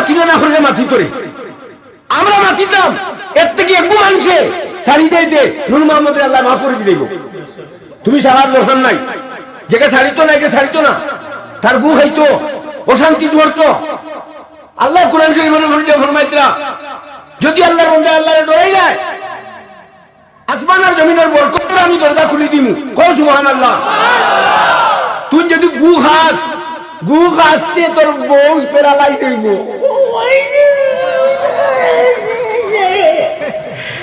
মাতিল না করে মাতি তোরে আমরা মাতিতাম এর থেকে একটু মানুষে শাড়ি দিতে নূর মোহাম্মদের আল্লাহ মাফ করে দিব তুমি সারার দরকার নাই যেকে ছাড়িত না একে ছাড়িত না তার গু খাইতো অশান্তি ধরতো আল্লাহ কোরআন শরীফের ফরমাইতরা যদি আল্লাহর বান্দা আল্লাহরে ডরাই যায় আসমান আর জমিনের বরকত আমি দরজা খুলে দিমু কও সুবহানাল্লাহ তুই যদি গু খাসতে তোর বউ প্যারালাইজ হইব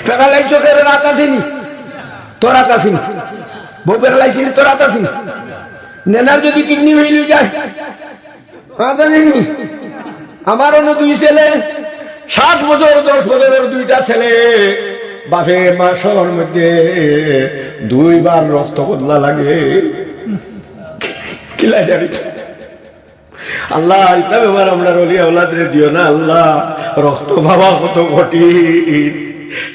প্যারালাইজ চোখের রাত আসেনি তোর রাত আসেনি বউ প্যারালাইজ তোর রাত আসেনি নেনার যদি কিডনি হইলে যায় আমার অন্য দুই ছেলে 7 বছর 10 বছরের দুইটা ছেলে বাপের মাসের মধ্যে 2 বার রক্ত বদলা লাগে কি লাগে আল্লাহ এটা ব্যাপার আমরা রলি আওলাদরে দিও না আল্লাহ রক্ত ভাবা কত কঠিন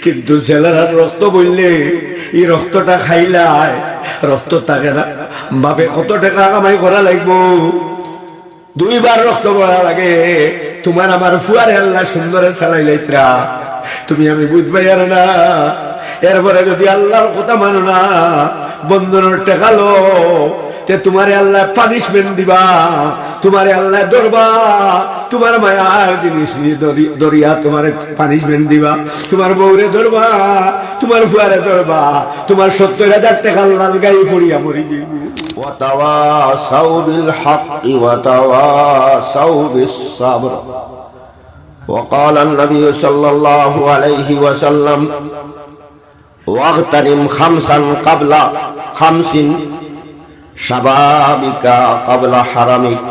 কিন্তু ছেলেরা রক্ত বললে এই রক্তটা খাইলায় রক্ত থাকে না বাপে কত টাকা কামাই করা লাগবো 2 বার রক্ত করা লাগে তোমার আমার ফুয়ারে আল্লাহ সুন্দরে চালাই লাইত্রা তুমি আমি বুঝবাই আর না এরপরে যদি আল্লাহর কথা মানো না বন্ধনের টেকালো তে তোমারে আল্লাহ পানিশমেন্ট দিবা তোমারে আল্লাহ ধরবা তোমার মায়ার জিনিস দরিয়া তোমারে পানিশমেন্ট দিবা তোমার বউরে ধরবা তোমার ফুয়ারে ধরবা তোমার 70,000 টাকা লাল গাই পড়িয়া মরি দিব وتواصوا بالحق وتواصوا بالصبر وقال النبي صلى الله عليه وسلم واغتنم 5 قبل 5 شبابك قبل حرمك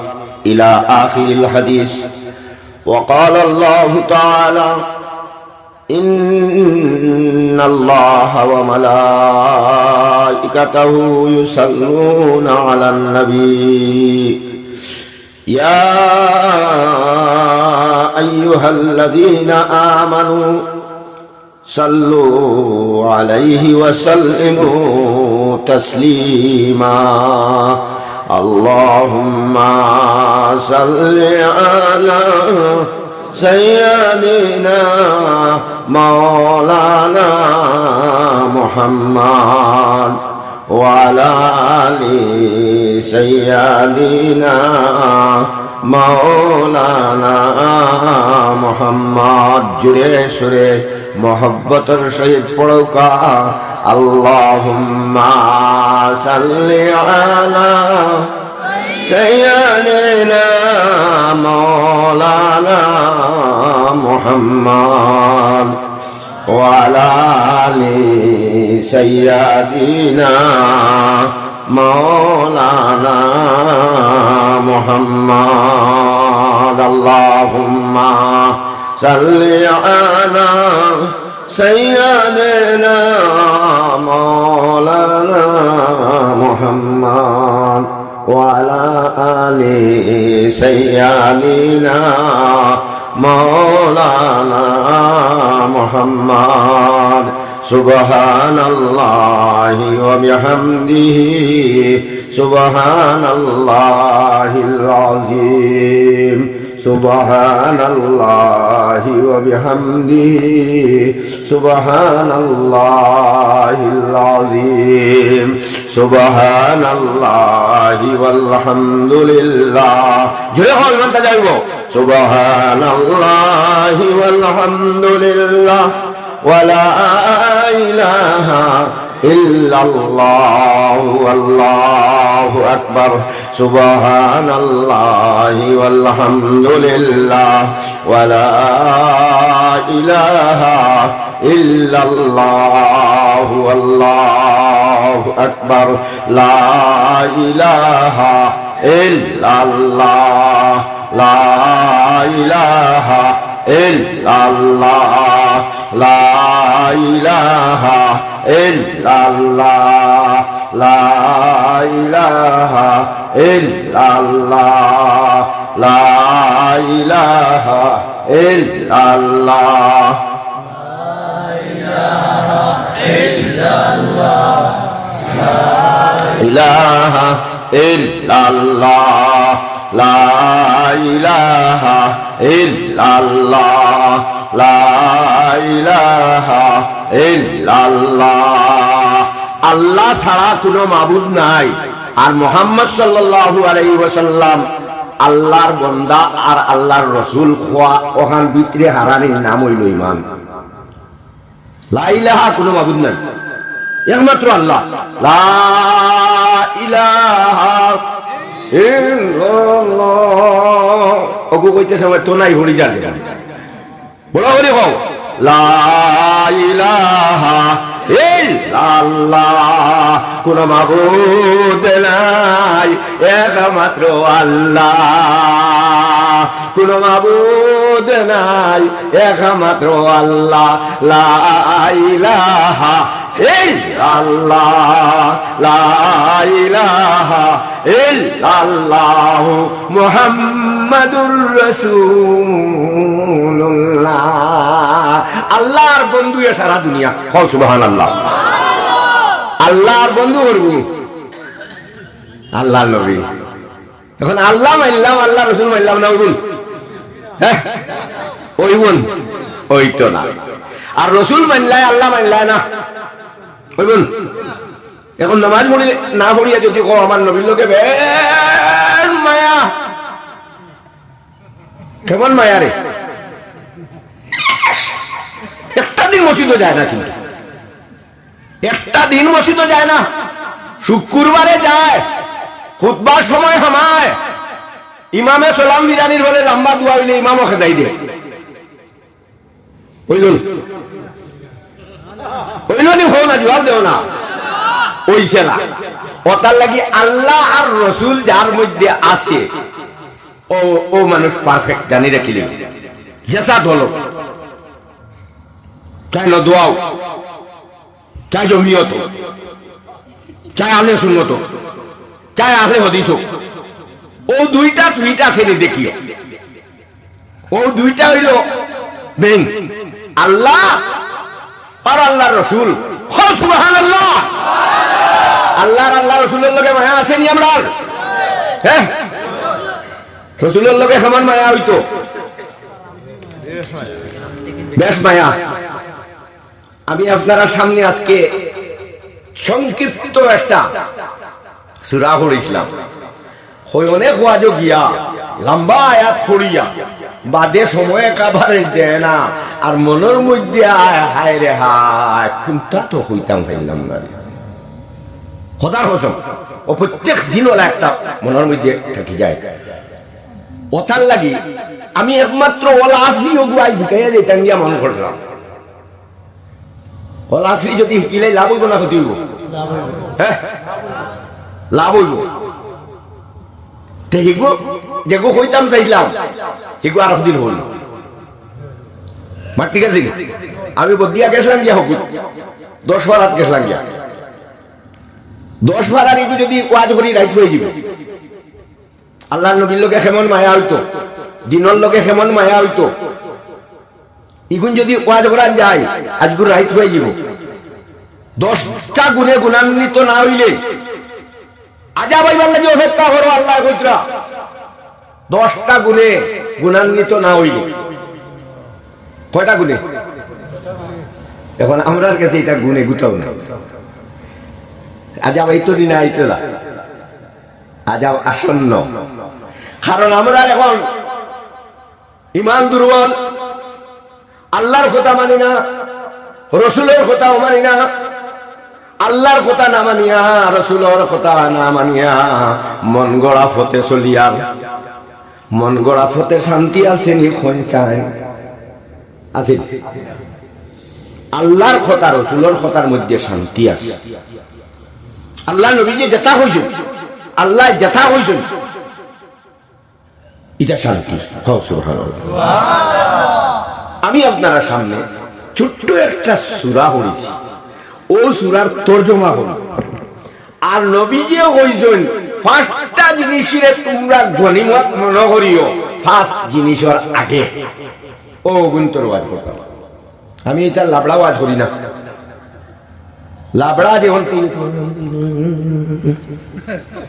إلى آخر الحديث وقال الله تعالى إن الله وملائكته يصلون على النبي يا أيها الذين آمنوا صلوا عليه وسلموا تسليما اللهم صل على سيدنا مولانا محمد وعلى آل سيدنا مولانا محمد جرے شرے محبتر شہید پڑھوکا اللهم صل على سيدنا مولانا محمد وعلى آل سيدنا مولانا محمد اللهم صل على سيدنا مولانا محمد وعلى آل سيدنا مولانا محمد سبحان الله وبحمده سبحان الله العظيم سبحان الله وبحمده سبحان الله العظيم سبحان الله والحمد لله جل من تجاوب سبحان الله والحمد لله ولا إله إلا الله والله أكبر سبحان الله والحمد لله ولا إله إلا الله والله أكبر لا إله إلا الله لا إله إلا الله لا إله إلا الله لا إله إلا الله لا إله إلا الله لا إله إلا الله লা ইলাহা ইল্লাল্লাহ লা ইলাহা ইল্লাল্লাহ। আল্লাহ ছাড়া কোনো মাবুদ নাই, আর মুহাম্মদ সাল্লাল্লাহু আলাইহি ওয়াসাল্লাম আল্লাহর বান্দা আর আল্লাহর রাসূল খোয়া ওখান ভিতরে হারানির নাম হইল ঈমান। লা ইলাহা কোনো মাবুদ নাই, একমাত্র আল্লাহ। লা ইলাহা ইল্লাল্লাহ ওগো কইতেছে আমার তো নাই হরি জানে বড় করে কও লা ইলাহা ইল্লাল্লাহ কোন মাবুদ নাই একমাত্র আল্লাহ, কোন মাবুদ নাই একমাত্র আল্লাহ। লা ইলাহা ইল্লাল্লাহ লা ইলাহা ইল্লাল্লাহ মুহাম্মাদুর রাসূলুল্লাহ। আল্লাহর বন্ধু সারা দুনিয়া কও সুবহানাল্লাহ। আল্লাহর বন্ধু করব আল্লাহর নবী। এখন আল্লাহ মানলাম, আল্লাহ রাসূল মানলাম না, ওইগুন হ্যাঁ ওইগুন ওই তো না। আর রাসূল মানলাই আল্লাহ মানলাই না, ওইগুন। এখন নামাজ পড়িলে না পড়িয়া যদি কও আমার নবীর লোকে বেশ মায়া, কেমন মায়া রে, একটা দিন মসজিদও যায় না, কিন্তু একটা দিন মসজিদও যায় না। শুক্রবারে যায়, খুতবার সময় হামায়, ইমামে সালাম বিরানির বলে লম্বা দোয়া হইলে ইমামও খেদাই দে। বুঝলুন বুঝলো নি, হো না জবাব দেও না, ওইছে না। ওটার লাগি আল্লাহ আর রসুল যার মধ্যে আছে ও ও মানুষ পারফেক্ট জানি রাখিলে জেসা দল চাই না দোয়াও, চাই জমিয়ত, চাই আহলে সুন্নত, চাই আহলে হাদিস, ও দুইটা শ্রেণী দেখিও। ও দুইটা হইল মেইন, আল্লাহ আর আল্লাহর রসুল। সুবহানাল্লাহ। আল্লাহর আল্লাহ রসুলের লগে মায়া আসেনি আমরা? হ্যাঁ, রসুলের লগে সমান মায়া হইতো, বেশ মায়া। আমি আপনারা সামনে আজকে সংক্ষিপ্ত একটা সূরা পড়িছিলাম, অনেক ওয়াজ গিয়া লম্বা আয়াত পড়িয়া বাদে সময় কাভারে দেয় না, আর মনের মধ্যে আয় হায় রে হায় কোনটা তো হইতাম ফেললাম না খোদার কসম। ও প্রত্যেক দিন ওলা একটা মনের মধ্যে থাকি যায়। ওটার লাগি আমি একমাত্র ওলা আসলি ওগুয়াই ঢুকাইয়া যেতাম গিয়া মনে করলাম, ওলা আসলি যদি শিকিলে লাভ হইব না ক্ষতি হইব? হ্যাঁ, লাভ হইব। যেগো হইতাম চাইলাম সেগো আর দিন হল মার, ঠিক আছে। আমি বদিয়া গেছিলাম গিয়া হকুত 10 বারাত গেছিলাম গিয়া 10 বারার এগু যদি ওয়াজ করি রাইত হয়ে যাবে। আল্লাহ নবীর লোকে কেমন মায়া হইতো, দিনের লোকে কেমন মায়া হইতো, ইগুন যদি ওয়াজ করা যায় আজগুর রাইত হয়ে যাব। 10টা গুণে গুণান্বিত না হইলে আজা ভাইবার লাগে অপেক্ষা করো। আল্লাহ কইতরা 10টা গুণে গুণান্বিত না হইলে কয়টা গুণে? এখন আমরার কাছে এটা গুণে গুটাও না। আজা ভাই তো দিন আইতো না, আজা আসন্ন। কারণ আমরা এখন ইমান দুর্বল, আল্লাহর কথা মানি না, রসুলের কথাও মানি না। আল্লাহর কথা না মানিয়া, রসুলের কথা না মানিয়া মন গড়া ফতে চলিয়া, মন গড়া ফতে শান্তি আছে নি চায় আছে? আল্লাহর কথা রসুলের কথার মধ্যে শান্তি আছে। আল্লাহ নবী যে যেটা হইছেন, আল্লাহ যেটা হইছেন এটা শান্তি। আমি আপনারা সামনে ছোট্ট একটা সূরা পড়েছি, ও সূরার তর্জমা হল। আর নবী যে হইছেন 5টা জিনিসের তোমরা গনিমত মনে করিও, 5 জিনিসের আগে ও গুন্তর ওয়াজ করতাম। আমি এটা লাবড়া ওয়াজ করি না। লাবড়া যেমন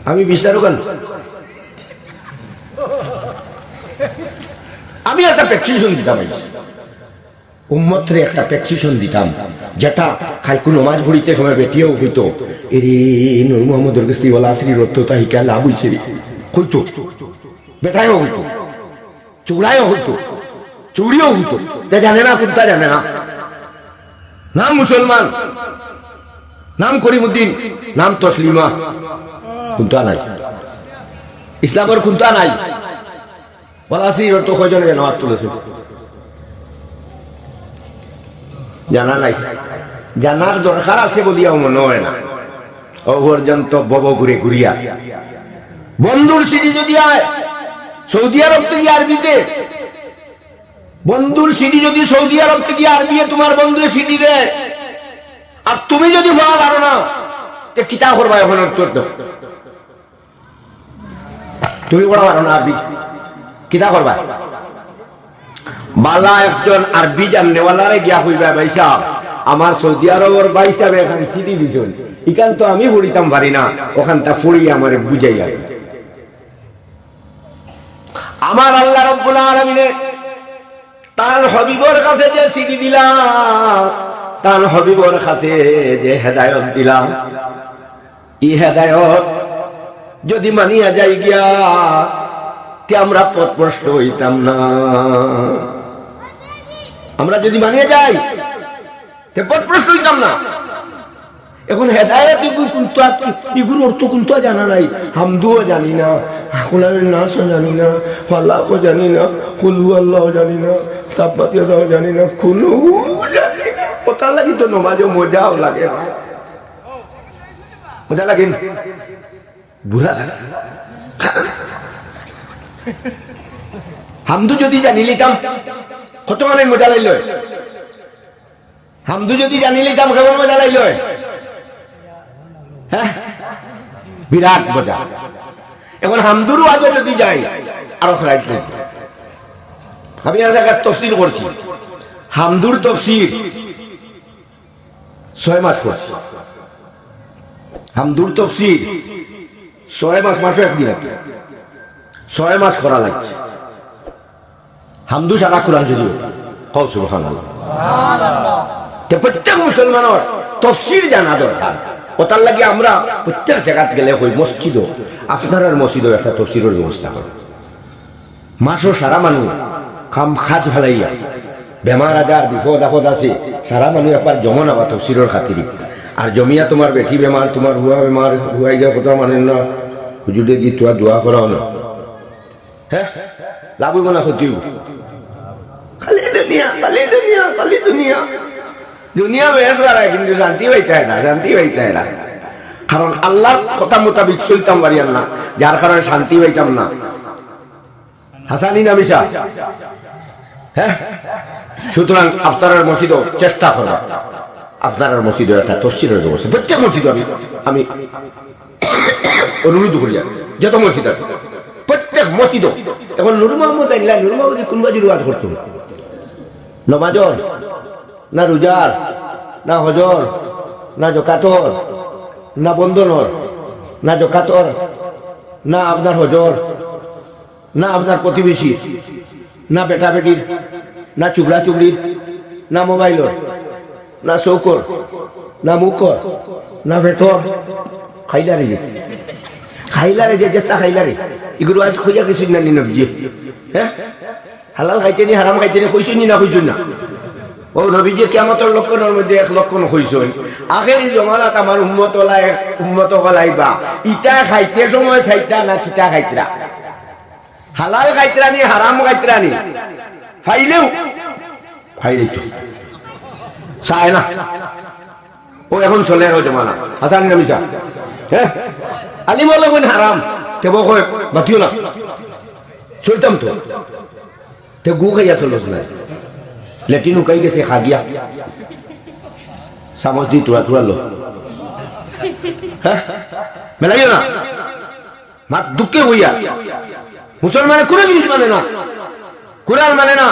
আমি বিস্তার আমি একটা প্রেসক্রিপশন দিতাম, উম্মতরে একটা প্রেসক্রিপশন দিতাম, যেটা খাই কোনো মাছ ভরিতে সময় বেটিয়েও হইতো, এরে নূর মোহাম্মদের কাছে বলা আসরি রত্ততা হিকা লাভ হইছে রে, হইতো বেটায়ও হইতো, চূড়ায়ও হইতো, চুড়িও হইতো। জানে না কোনটা জানে না, নাম মুসলমান, নাম করিমউদ্দিন, নাম তসলিমা, কোনটা নাই, ইসলামের কোনটা নাই। বলা আসরি রত্ত কয়জনে যেন হাত তুলেছে, জানা নাই। জানার দরকার আছে বলিয়াও মনে হয় না, ও পর্যন্ত বব ঘুরে ঘুরিয়া বন্ধুর সিডি যদি আয় সৌদি আরব থেকে আরবিতে, বন্ধুর সিডি যদি সৌদি আরব থেকে আরবি তোমার বন্ধুর সিডি দেয়, আর তুমি যদি পড়া পারো না, কিতা করবা এখন? তুমি পড়া পারো না আরবি, কিতা করবা? বালা একজন আরবি জাননেওয়ালারে গিয়া হইবা, ভাই সাহেব আমার সৌদি আরবের ভাই সাহেব এখন সিডি দিছেন, ইখান তো আমি পড়িতাম পারি না, ওখানটা পড়িয়ে আমার বুঝাইয়া। আমার আল্লাহ রাব্বুল আলামিন তার হবিবর কাছে যে সিডি দিলাম, তার হবিবর কাছে যে হেদায়েত দিলাম, এই হেদায়েত যদি মানিয়া যাই গিয়া তে আমরা পথভ্রষ্ট হইতাম না। আমরা যদি মানিয়ে যাই তে পথভ্রষ্ট হইতাম না। এখন হেদায়েত এগুলোর অর্থ কিন্তু জানা নাই, হামদুও জানি না, হাকুলামের নাচও জানি না, ফাল্লাহও জানি না, কুলহু আল্লাহও জানি না, তাব্বাতিয়াও জানি না, কুলহু জানি না। ওটা লাগি তো নমাজও মজাও লাগে না, মজা লাগে না, বুড়া লাগে। হামদু যদি জানি লিতাম কত মানে মজা লাইল, হামদু যদি জানি লিতাম কেমন মজা লাইল, হ্যাঁ বিরাট মজা। এখন হামদুর আগে যদি যাই আরো খারাপ লাগবে। আমি এক জায়গায় তফসির করছি, হামদুর তফসির 6 মাস করছি, হামদুর তফসির 6 মাস, মাসও একদিন আছে, 6 মাস করা লাগছে। হামদু সারা কোরআন শরীফ কও সুবহানাল্লাহ। প্রত্যেক মুসলমানের তফসির জানা দরকার। ওটার লাগে আমরা প্রত্যেক জায়গাত গেলে হই মসজিদও, আপনার মসজিদও একটা তফসিরের ব্যবস্থা করে। মাসও সারা মানুষ খাম খাজ ফেলাইয়া, বেমার আজার বিপদ আপদ আছে, সারা মানুষ একবার জমা নাবা তফসিরের খাতিরে। আর জমিয়া তোমার বেটি বেমার, তোমার হুয়া বেমার, হুয়াই গা কথা মানেন না, হুজুরে দি তোয়া দোয়া করাও না, হ্যাঁ লাভ হইব না ক্ষতিও। খালি দুনিয়া, খালি দুনিয়া, খালি দুনিয়া, দুনিয়া বেশ বাড়ায় কিন্তু শান্তি পাইতে হয় না, শান্তি পাইতে হয় না। কারণ আল্লাহর কথা মোতাবিক চলতাম পারিয়ান না, যার কারণে শান্তি পাইতাম না। হাসানি না মিশা, হ্যাঁ। সুতরাং আপনার মসজিদও চেষ্টা করবা, আপনার মসজিদে একটা তফসিরের ব্যবস্থা, প্রত্যেক মসজিদ আমি অনুরোধ করি, যত মসজিদ আছে প্রত্যেক মসজিদ। এখন নূর মোহাম্মদ আইলা, নূর মোহাম্মদ কোন বাজি রোয়াজ করতো, নমাজর না রোজার না হজর না জকাতর না বন্ধনর না জকাতর না আপনার হজর না আপনার প্রতিবেশী না বেটা বেটির না চুবড়া চুবড়ির না মোবাইলর না চৌকর না মুখর না ভেটর, খাইলারে যে খাইলারে যে চেষ্টা খাইলারে এগুলো আজ খুঁজা কিছু না নি নবজি, হ্যাঁ হালাল খাইতে নি হারাম খাইতে নি কইছুন না কইছুন না। ও নবীজি কিয়ামতের লক্ষণের মধ্যে এক লক্ষণ কইছুন, আখেরি জমানাত আমার উম্মত ওলা এক উম্মত গলাইবা, ইটা খাইতে সময় চাইতা না কিতা খাইতরা, হালাল খাইতরা নি হারাম খাইতরা নি, ফাইলেও ফাইলেই তো চায় না। ও এখন চলে আর জমানা হাসান নামিসা, হ্যাঁ আলিম লগন হারাম তেব কয় বাতিও না, চলতাম তো তে গু খাইয়া চলছ না, লেটিন উকাই গেছে খা গিয়া চামচ দি তুরা তুরা লো, হ্যাঁ মেলাইও না, মাত দুঃখে হইয়া। মুসলমানের কোনো জিনিস মানে না, কোরআন মানে না,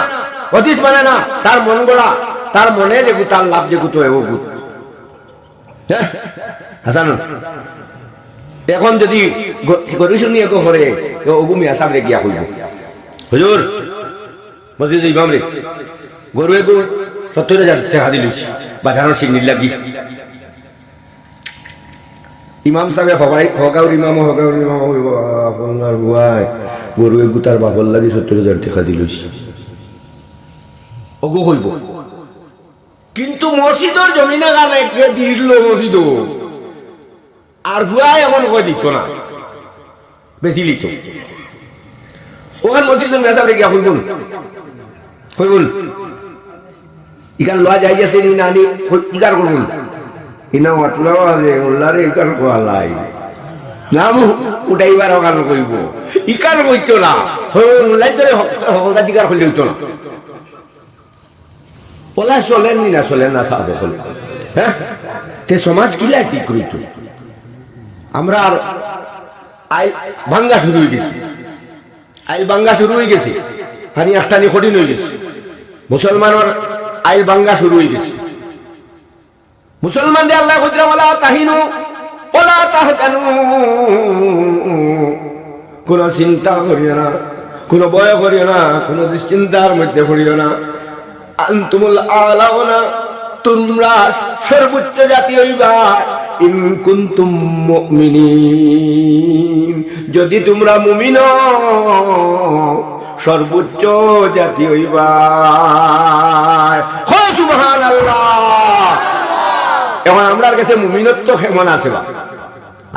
হাদিস মানে না, তার মন গড়া, তার মনে যেগু, তার লাভ যেগু তো এগো গুত, হ্যাঁ হাসান। এখন যদি গরু শুনিয়ে করে ওগু মিয়া সামনে গিয়া হইব, হুজুর মসজিদ ইমাম রে গরু 70,000 টাকা দিলিস বাজানোর সিগনির লাগি ইমাম সাহেব হগাউর ইমাম আপনার ভাই গরু তার বাপর লাগি 70,000 টাকা দিলিস ওগো হইব কিন্তু মসজিদের জমিনে গান একটা দিল মসজিদ আর ভুয়াই এমন কয় দিত না বেশি লিখত ওখান মসজিদের মেসাবরে গিয়া হইবুন ইকান লওয়া যাই আছে নি নানি ইকার করবুন ইনা মাতলাও আছে উল্লারে ইকার কোয়ালাই নাম উঠাইবার অকার কইব ইকার কইতো না উল্লাই ধরে হকলদার দিকার হইলে হইতো না ওলা চলেন না চলেন না সাধে হলে হ্যাঁ তে সমাজ কিলা ঠিক করিত আমরা আর আইল ভাঙ্গা শুরু হয়ে গেছি আইল ভাঙ্গা শুরু হয়ে গেছে হানি একটানি কঠিন হয়ে গেছে মুসলমানের আইল ভাঙ্গা শুরু হয়ে গেছে মুসলমান আল্লাহ কইরা ওয়ালা তাহিনু ওয়ালা তাহজানু কোন চিন্তা করিও না কোন ভয় করিও না কোন দুশ্চিন্তার মধ্যে পড়িও না আনতুমুল আলাউনা তোমরা সর্বোচ্চ জাতি হইবা ইন কুনতুম মুমিনিন যদি তোমরা মুমিন সর্বোচ্চ জাতি হইবা হে সুবহানাল্লাহ এখন আমরার কাছে মুমিনত্ব কেমন আছে বা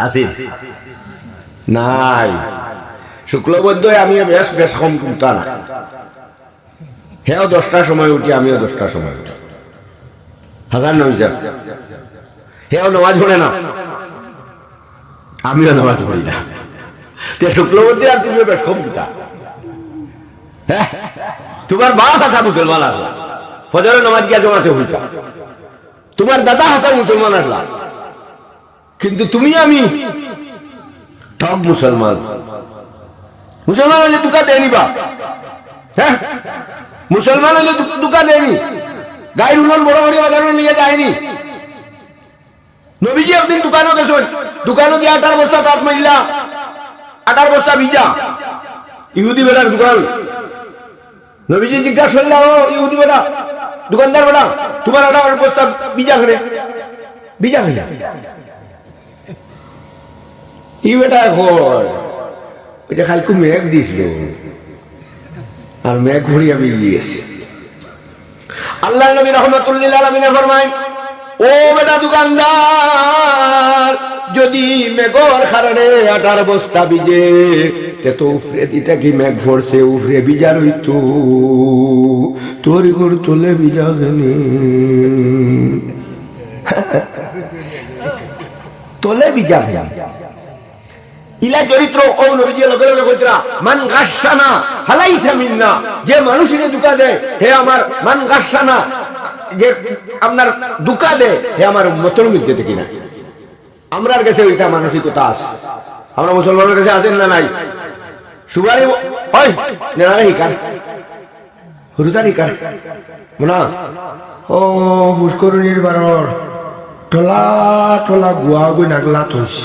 আছে নাই শুক্লবদ্ধ আমি বেশ বেশ কম কুমতা না হেও 10টার সময় উঠি আমিও 10টার সময় উঠি হাজার নয় হেও নামাজ পড়ে না আমিও নামাজ পড়ি না তে শুক্লবদ্ধি আর তুমিও বেশ কম কুতা হ্যাঁ তোমার বাপ হাসা মুসলমান আসলা ফজরের নামাজ গিয়া জমাতে হইতা তোমার দাদা হাসা মুসলমান আসলা কিন্তু তুমি আমি ঠক মুসলমান মুসলমান হলে দুকা দেয়নি বা হ্যাঁ মুসলমান হলে দুকা দেয়নি গায়ের উলন বড় বড় বাজারে নিয়ে যায়নি নবীজি একদিন দোকানও গেছেন দোকানও দিয়ে 18 বস্তা তাঁত মাইলা 18 বস্তা ভিজা ইহুদি বেটার দোকান নবীজি জিজ্ঞাসা করল ও ইহুদি বেটা দোকানদার বেটা তোমার 18 বস্তা ভিজা করে ভিজা হইয়া ই বেটা এখন ওই যে খালকু মেঘ দিছিল আর মেঘ ঘুরিয়া বেরিয়ে গেছে আল্লাহ নবী রাহমাতুল্লিল আলামিন ফরমায় ও বেটা দোকানদার যদি মেঘর কারণে 18 বস্তা ভিজে তে তো উফরে দিতে কি মেঘ পড়ছে উফরে ভিজা রইতো তোর ঘর তোলে ভিজা গেনি তোলে ভিজা গেনি ইলা চরিত্র ও নবীজি লগে লগে কইতরা মান গাশানা হালাইসা মিন্না যে মানুষের দুকা দেয় হে আমার মান গাশানা যে আপনার দুকা দেয় হে আমার উম্মতের মধ্যে থেকে না আমরার কাছে ওইটা মানসিকতা আছে আমরা মুসলমানের কাছে আছেন না নাই সুগারি ওই নেনারে হিকার হুরুতার হিকার না ও পুষ্করণীর বারর টলা টলা গুয়া গুই নাগলা তোস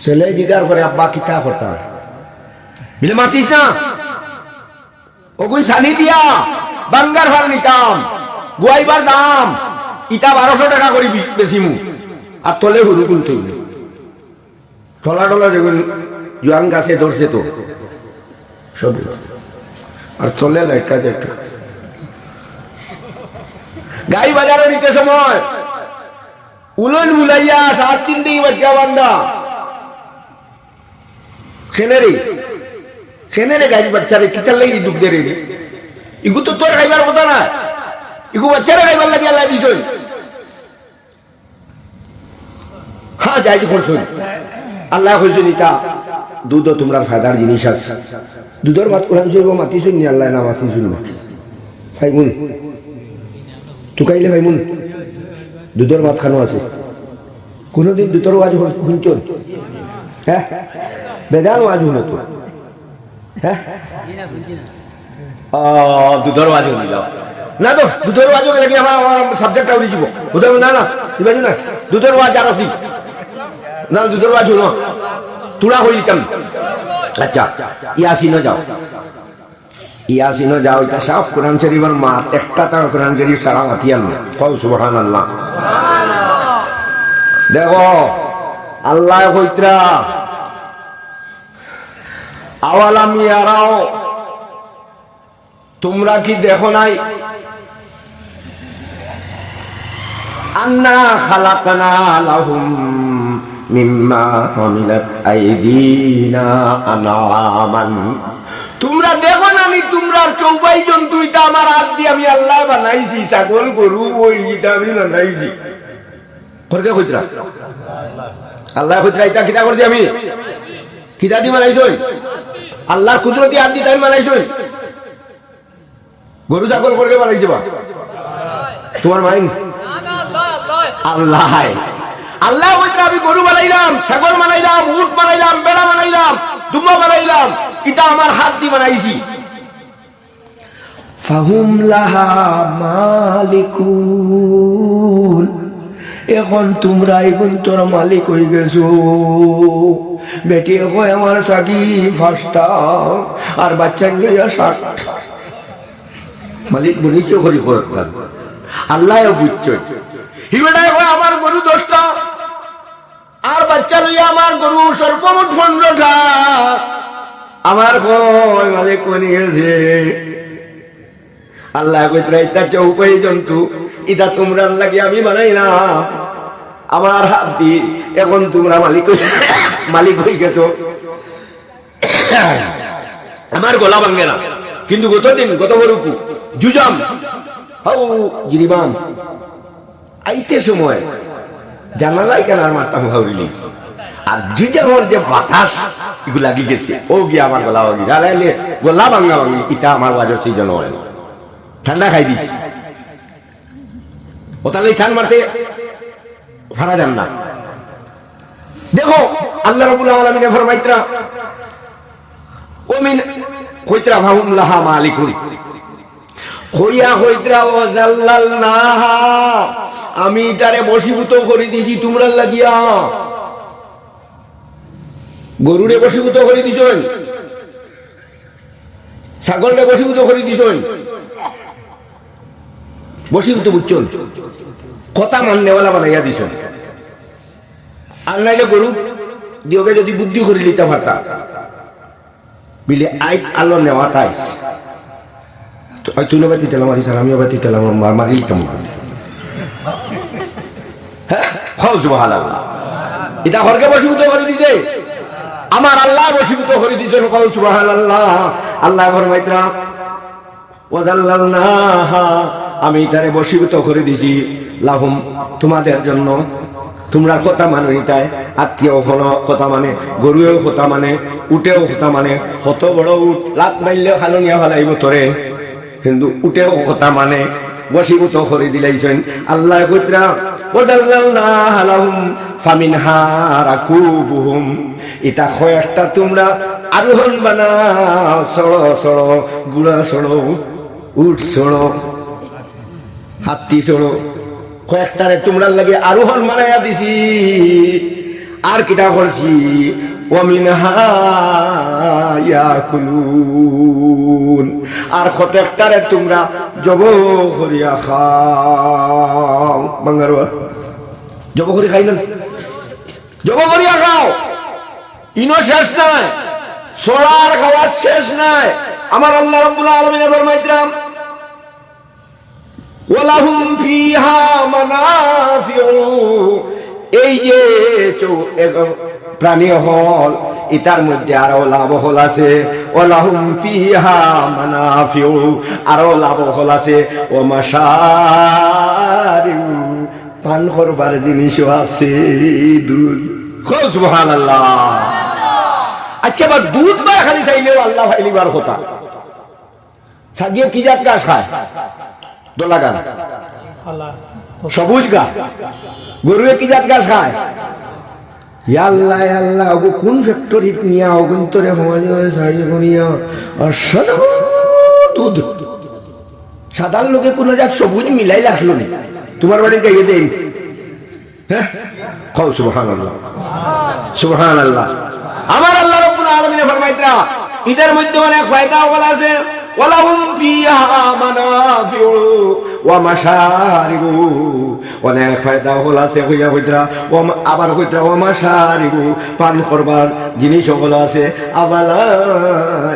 ছেলে জিগার করে আব্বা কিতা করতা বিলে মাতিস না ওগুন সানি দিয়া বাঙ্গার ভার নিতাম গুয়াইবার দাম ইটা 1200 টাকা করে বেশিমু আর তলে হুরু কুলতে টলা টলা যেগুন জোয়ান গাছে ধরছে তো সব আর তলে লাইকা যায় গাই বাজারে নিতে সময় উলন বুলাইয়া 7-3 দিন বাচ্চা বান্দা খেনে গাড়ি বাচ্চারে কিতার লাগি দুঃখ দে রে ইগু তো তোর খাইবার কথা না ইগু বাচ্চারা খাইবার লাগি আল্লাহ দিছই হ্যাঁ যাই করছই আল্লাহ কইছেন ইটা দুধ তোমরা ফায়দার জিনিস আছে দুধের ভাত কোরআন শরীফ মাতিছই নি আল্লাহ নাম আসিছই না ফাইমুন তুকাইলে ফাইমুন দুধের ভাত খানো আছে কোনদিন দুধের ওয়াজ শুনছন হ্যাঁ বেজান ওয়াজ হলো তো হ্যাঁ দুধের ওয়াজ হলো না তো দুধের ওয়াজ হলে কি আমার সাবজেক্টটা উড়ে যাব বুঝাব না না বুঝাবি না দুধের ওয়াজ আর আসি না দুধের ওয়াজ হলো তুলা হয়ে যেতাম আচ্ছা ইয়াসি না যাও ইয়াসিনও যাও এটা সব কোরআন শরীফের মাত একটা তার কোরআন শরীফ সারা মাতিয়ান না কও সুবহানাল্লাহ। দেখো আল্লাহ কইত্রা আওয়ালাম ইয়ারাও, তোমরা কি দেখো নাই আন্না খালাকনা লাহুম মিম্মা আমিলাত আইদিনা আনআমান, তোমরা দেখো না আমি তোমরা চৌবাই জন্তু এটা আমার হাত দিয়ে আমি আল্লাহ বানাইছি, ছাগল গরু ওই এটা আমি বানাইছি। করকে কইতরা আল্লাহ কইতরা এটা কিতা করছি আমি কিতা দি বানাইছই, আল্লাহর কুদরতি হাত দিয়ে তাই বানাইছই। গরু ছাগল করকে বানাইছি বা তোমার মাইন আল্লাহ, আল্লাহ কইতরা আমি গরু বানাইলাম, ছাগল বানাইলাম, উট বানাইলাম, বেড়া বানাইলাম, দুম্বা বানাইলাম, এটা আমার হাত দিয়ে বানাইছি। ফাহুম লাহা মালিকুন, এখন তোমরা এখন তোর মালিক হয়ে গেছো। বেটি হয় আমার সাকি ফার্স্টটা আর বাচ্চা গিয়া 60 মালিক বনিছ করি করতাম আল্লাহ বুঝছ। হিবেটাই হয় আমার গরু 10টা আর বাচ্চা লইয়া আমার গরু সর্বমোট 15টা, আমার কয় মালিক বনি গেছে। আল্লাহ কইতরা এটা চৌপাই জন্তু এটা তোমরা লাগে আমি বানাই না আমার হাত দিয়ে, এখন তোমরা মালিক হয়ে গেছো। আমার গলা ভাঙে না, কিন্তু গত বরুকু জুজাম হাউ জিরিবাম আইতে সময় জানালাই কেন আর মারতাম হাউরিলি, আর জুজামর যে বাতাস এগুলো লাগি গেছে ও গিয়ে আমার গলা ভাঙি, গলা ভাঙা ভাঙি এটা আমার ওয়াজর সিজন হয় না, ঠান্ডা খাই দিস ও তাহলে ছান মারতে ফারা যান না। দেখো আল্লাহ রাব্বুল আলামিন ফরমাইতরা ও মিন কইতরা ফাহুম লাহা মালিকুন, কইয়া কইতরা ও জাল্লালনাহা, আমি তারে বশীভূত করে দিয়েছি তোমরা লাগিয়া। গরুরে বশীভূত করে দিছন, ছাগলরে বশীভূত করে দিছন, বশীভূত বুঝছন, কথা মাননেওয়ালা বানাইয়া দিছন। আর নাইলে গরু দিওকে যদি বুদ্ধি করে লিতে পারতা বিলে আই আলো নেওয়া তাইস তুই বাতি টেলাম মারিস আর আমিও বাতি টেলাম মারি লিতাম। হ্যাঁ সুবহানাল্লাহ, এটা ঘরকে বশীভূত করে দিছে, আমার আল্লাহ বশীভূত করে দিছেন। সুবহানাল্লাহ। আল্লাহ ফরমাইতরা ওয়াদাল্লালনাহা, আমি তারে বশীভূত করে দিছি লাহুম তোমাদের জন্য, তোমরা কথা মানো নিতায়, আত্মীয় কথা মানে, গরুয়েও কথা মানে, উটেও কথা মানে, কত বড় উট লাত মারলে খালনিয়া ফেলাইব তোরে, কিন্তু উটেও কথা মানে, বশীভূত করে দিলাইছেন। আল্লাহ কইতরা ওয়াদাল্লালনাহা লাহুম ফামিনহা রাকুবুহুম, এটা কয়েকটা তোমরা আরোহণ বানাও, সড়ো সড়ো গুড়া সড়ো উঠ সড়ো হাতি সড়ো, কয়েকটারে তোমরা লাগে আরোহণ বানাইয়া দিছি। আর কিটা করছি ওয়ামিনহা ইয়াকুলুন, আর কয়েকটারে তোমরা জব করিয়া খাও। বাঙ্গারুয়া জব করি খাই না, জব করিয়া খাও, ইনো শেষ নাই, সোলার খাওয়ার শেষ নাই। আমার আল্লাহ রাব্বুল আলামিন ফরমাইতরা ওয়ালাহুম ফিহা মানাফিউ, এই যে প্রাণী হল এটার মধ্যে আরো লাভ হল আছে। ওয়ালাহুম ফিহা মানাফিউ, আরো লাভ হল আছে। ও মাশারিউ, পান করবার জিনিসও আছে, দুধ। সুবহানাল্লাহ। আচ্ছা এবার দুধ বা খালি চাইলেও আল্লাহ ফাইলিবার কথা। সাগিয়ে কি জাত গাছ খায়? দোলা গাছ, সবুজ গাছ। গরুয়ে কি জাত গাছ খায়? আল্লাহ আল্লাহ, কোন ফ্যাক্টরি নিয়া অগুন্তরে দুধ। সাধারণ লোকে কোন জাত সবুজ মিলাই লাগলো না, তোমার বাড়ি গাইয়ে দেন। হ্যাঁ খাও। সুবহানাল্লাহ সুবহানাল্লাহ। আমার আল্লাহ রাব্বুল আলামিন ফরমাইতরা এটার মধ্যে অনেক ফায়দা ওয়ালা আছে। ওয়ালাহুম ফিহা মানাফিউ ওয়া মাশারিবু, অনেক ফায়দা হল আছে হইয়া হইতরা, আবার হইতরা ওয়া মাশারিবু, পান করবার জিনিস সকল আছে। আবালা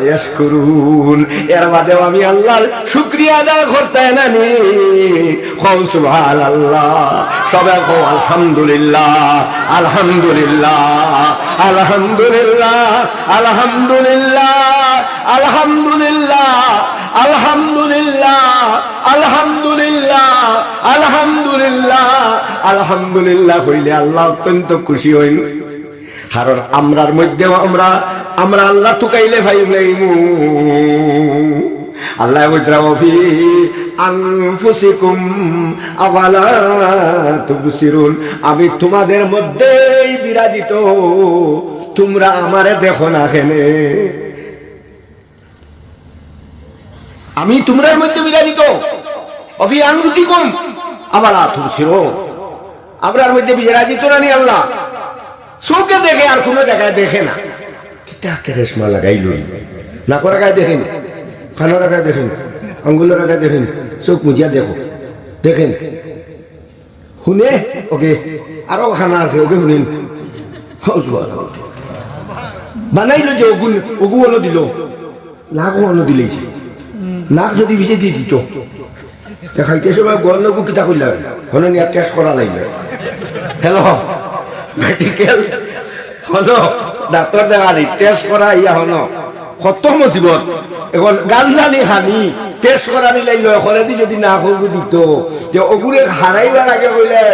ইয়াশকুরুন, এর বাদেও আমি আল্লাহর শুকরিয়া আদায় করতে নানি। কও সুবহানাল্লাহ, সবাই কও আলহামদুলিল্লাহ, আলহামদুলিল্লাহ, আলহামদুলিল্লাহ, আলহামদুলিল্লাহ, আলহামদুলিল্লাহ, আলহামদুলিল্লাহ, আলহামদুলিল্লাহ, আলহামদুলিল্লাহ, আলহামদুলিল্লাহ হইলে আল্লাহ অত্যন্ত খুশি হইন। কারণ আমরার মধ্যেও আমরা আল্লাহ তুকাইলে ফাইলাইমু। আল্লাহ বলতে আনফুসিকুম আওয়ালা তুবসিরুন, আমি তোমাদের মধ্যেই বিরাজিত, তোমরা আমারে দেখো না কেনে? আমি তোমরার মধ্যে বিরাজিত, অফি আনফুসিকুম আওয়ালা তুবসিরুন, আমরার মধ্যে বিরাজিত না নি আল্লাহ? চোখে দেখে আর কোনো জায়গায় দেখে না। কিতা কেরেশমা লাগাইল, না করা গায়ে দেখেন, খানোর আগায় দেখেন, আঙ্গুলের আগায় দেখেন, চোখ মুজিয়া দেখো, দেখেন, শুনে ওকে আরো খানা আছে, ওকে শুনিন। বানাইল যে ওগু অন্য দিল, নাকও অন্য দিলেছে, নাক যদি ভিজে দিয়ে দিত খাইতে সময় গন্ধকু কিতা করলে হলো নিয়ে টেস্ট করা লাগবে। হ্যালো মেডিকেল হলো, ডাক্তার দেখানি টেস্ট করা ইয়া হলো কত মুসিবত। এখন গান জানি খানি টেস্ট করা নিলে এখনে দি যদি না করবো দিত যে ওগুলো হারাইবার আগে কইলে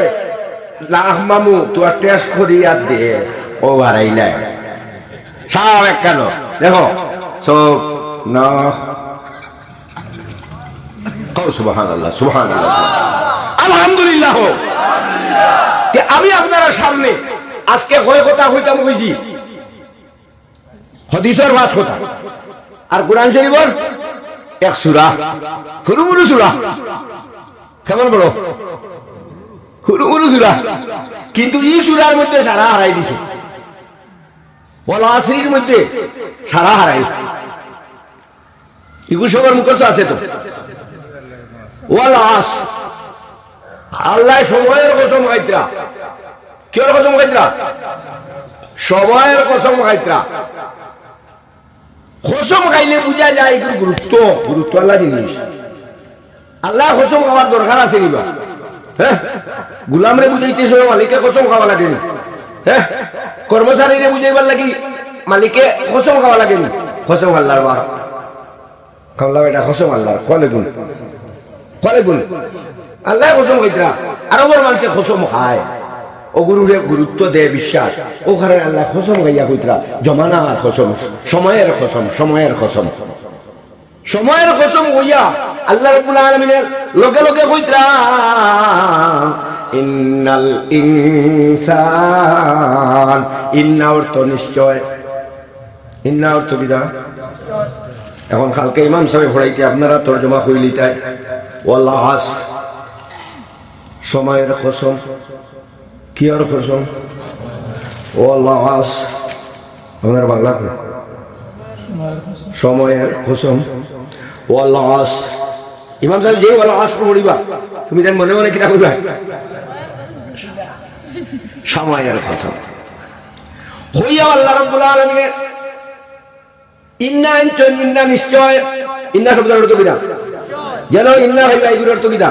লাখ মামু তোর টেস্ট করি আর দে, ও হারাইলে সব এক কেন দেখো সব না। সুবহানাল্লাহ, সুবহানাল্লাহ, আলহামদুলিল্লাহ। আমি আপনার সামনে আজকে কয় কথা হইতাম কইছি, হাদিসের 5 কথা আর কোরআন শরীফের 1 সূরা, হুরু হুরু সূরা, কেমন বড় হুরু হুরু সূরা, কিন্তু এই সূরার মধ্যে সারা হারাই দিছে। ওয়াল আসরির মধ্যে সারা হারাই, এগুলো সবার মুখস্থ আছে তো। ওয়াল আস, আল্লাহ সময়ের কসম খাইতরা, কির কসম খাইতরা? সময়ের কসম খাইতরা। কসম খাইলে বুঝা যায় এগুলো গুরুত্ব আল্লাহ জিনিস। আল্লাহ কসম খাওয়ার দরকার আছে নিবা? হ্যাঁ, গুলামরে বুঝাইতে সময় মালিকে কসম খাওয়া লাগেনি? হ্যাঁ, কর্মচারীরে বুঝাইবার লাগি মালিকে কসম খাওয়া লাগেনি? কসম আল্লাহর বার খাওয়া, এটা কসম আল্লাহর কলে গুণ, কলে গুণ আল্লাহ কসম খাইতরা। আরবের মানুষে কসম খায়, ও গুরুরে গুরুত্ব দেয়, বিশ্বাস, ও কারণে আল্লাহ কসম গাইয়া কইতরা। জমানার কসম, সময়ের কসম, সময়ের কসম, সময়ের কসম হইয়া আল্লাহ রাব্বুল আলামিনের লগে লগে কইতরা ইন্নাল ইনসান, ইন্না অর্থ নিশ্চয়, ইন্না অর্থ কিদা? এখন কালকে ইমাম সাহেব পড়াইতে আপনারা তরজমা কইলি তাই ওয়াল আসর, সময়ের কসম। কি আর কসম? ওয়াল আসর, আপনার বাংলা সময়ের কসম। ওয়াল আসর, ইমাম সাহেব যে ওয়াল আসর পড়িবা তুমি তার মনে মনে কিনা কইবা? সময়ের কসম হইয়া আল্লাহ রাব্বুল আলামিনের ইন্না আনচন, ইন্না নিশ্চয়, ইন্না শব্দের অর্থ কিনা? যেন ইন্না হইবা এগুলোর অর্থ কিনা?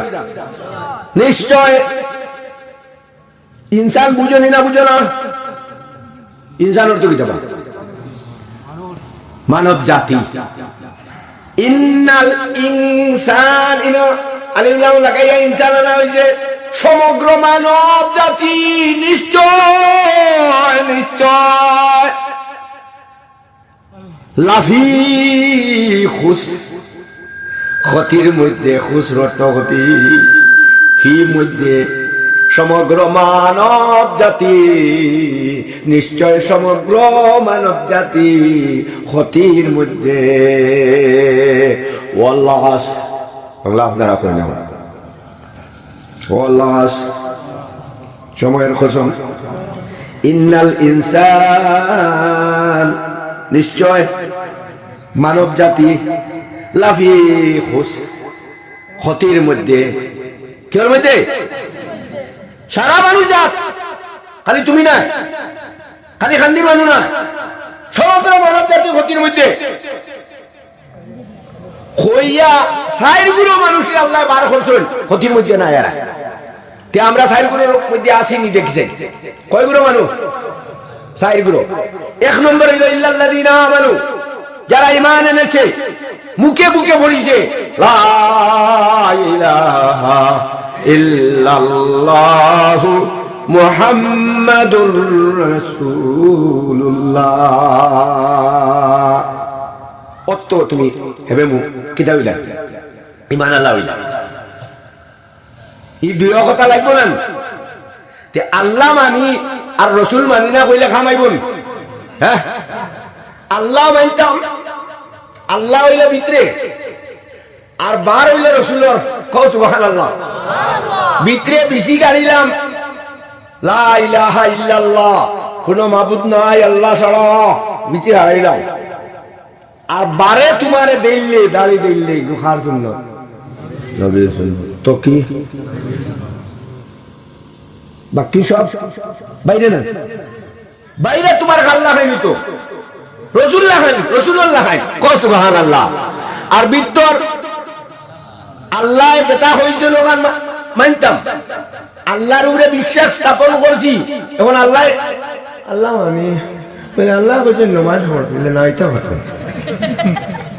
নিশ্চয়। ইনসান বুঝো না বুঝো না, ইনসান অর্থ কিতা? মানব জাতি। ইন্নাল ইনসান, আলিফ লাম লাগাইয়া ইনসান না হইছে সমগ্র মানব জাতি। নিশ্চয়, নিশ্চয়। লাফি খুস, ক্ষতির মধ্যে, খুসরত ক্ষতি, ফি মধ্যে সমগ্র মানব জাতি, নিশ্চয় সমগ্র মানব জাতি ক্ষতির মধ্যে। ওয়াল আসর, আল্লাহ আপনারা কই না ওয়াল আসর, সময়ের কসম। ইন্নাল ইনসান, নিশ্চয় মানব জাতি, লাফি খুশ ক্ষতির মধ্যে কেউ মধ্যে সারা মানুষ যাক খালি তুমি না খালি খান্দি মানুষ না সমগ্র মানব জাতি ক্ষতির মধ্যে হইয়া সাইরগুলো মানুষের আল্লাহ বার করছেন ক্ষতির মধ্যে না এরা তে আমরা সাইরগুলোর মধ্যে আসিনি দেখছি কয়গুলো মানুষ সাইরগুলো এক নম্বর হইল ইল্লাল্লাযীনা আমানু যারা ঈমান এনেছে মুখে মুখে বলিছে লা ইলাহা ইল্লাল্লাহু মুহাম্মাদুর রাসূলুল্লাহ অত তুমি হেবে মুখ কিতা হইলা ঈমান আল্লাহ হইলা এই দুই কথা লাগবে না তে আল্লাহ মানি আর রাসূল মানি না কইলে খামাইবন হ্যাঁ আল্লাহ মানতাম আল্লাহ হইলে ভিতরে আর বার হইলে রাসূলের কও সুবহানাল্লাহ ভিতরে বেশি গাড়িলাম লা ইলাহা ইল্লাল্লাহ কোন মাবুদ নাই আল্লাহ ছাড়া ভিতরে হারাইলাম আর বারে তোমারে দেইলে দাড়ি দেইলে গুখার সুন্নাত নবীর সুন্নাত তো কি বাকি সব বাইরে না বাইরে তোমার আল্লাহ খাইনি তো রাসূলুল্লাহ খাইনি রাসূলুল্লাহ খাই কও সুবহানাল্লাহ আর ভিতর আল্লাহ যেটা হইছে লোকান মানতাম আল্লাহর উপরে বিশ্বাস স্থাপন করছি এখন আল্লাহ আল্লাহ আমি মানে আল্লাহ কইছেন নামাজ পড়লে না এটা কথা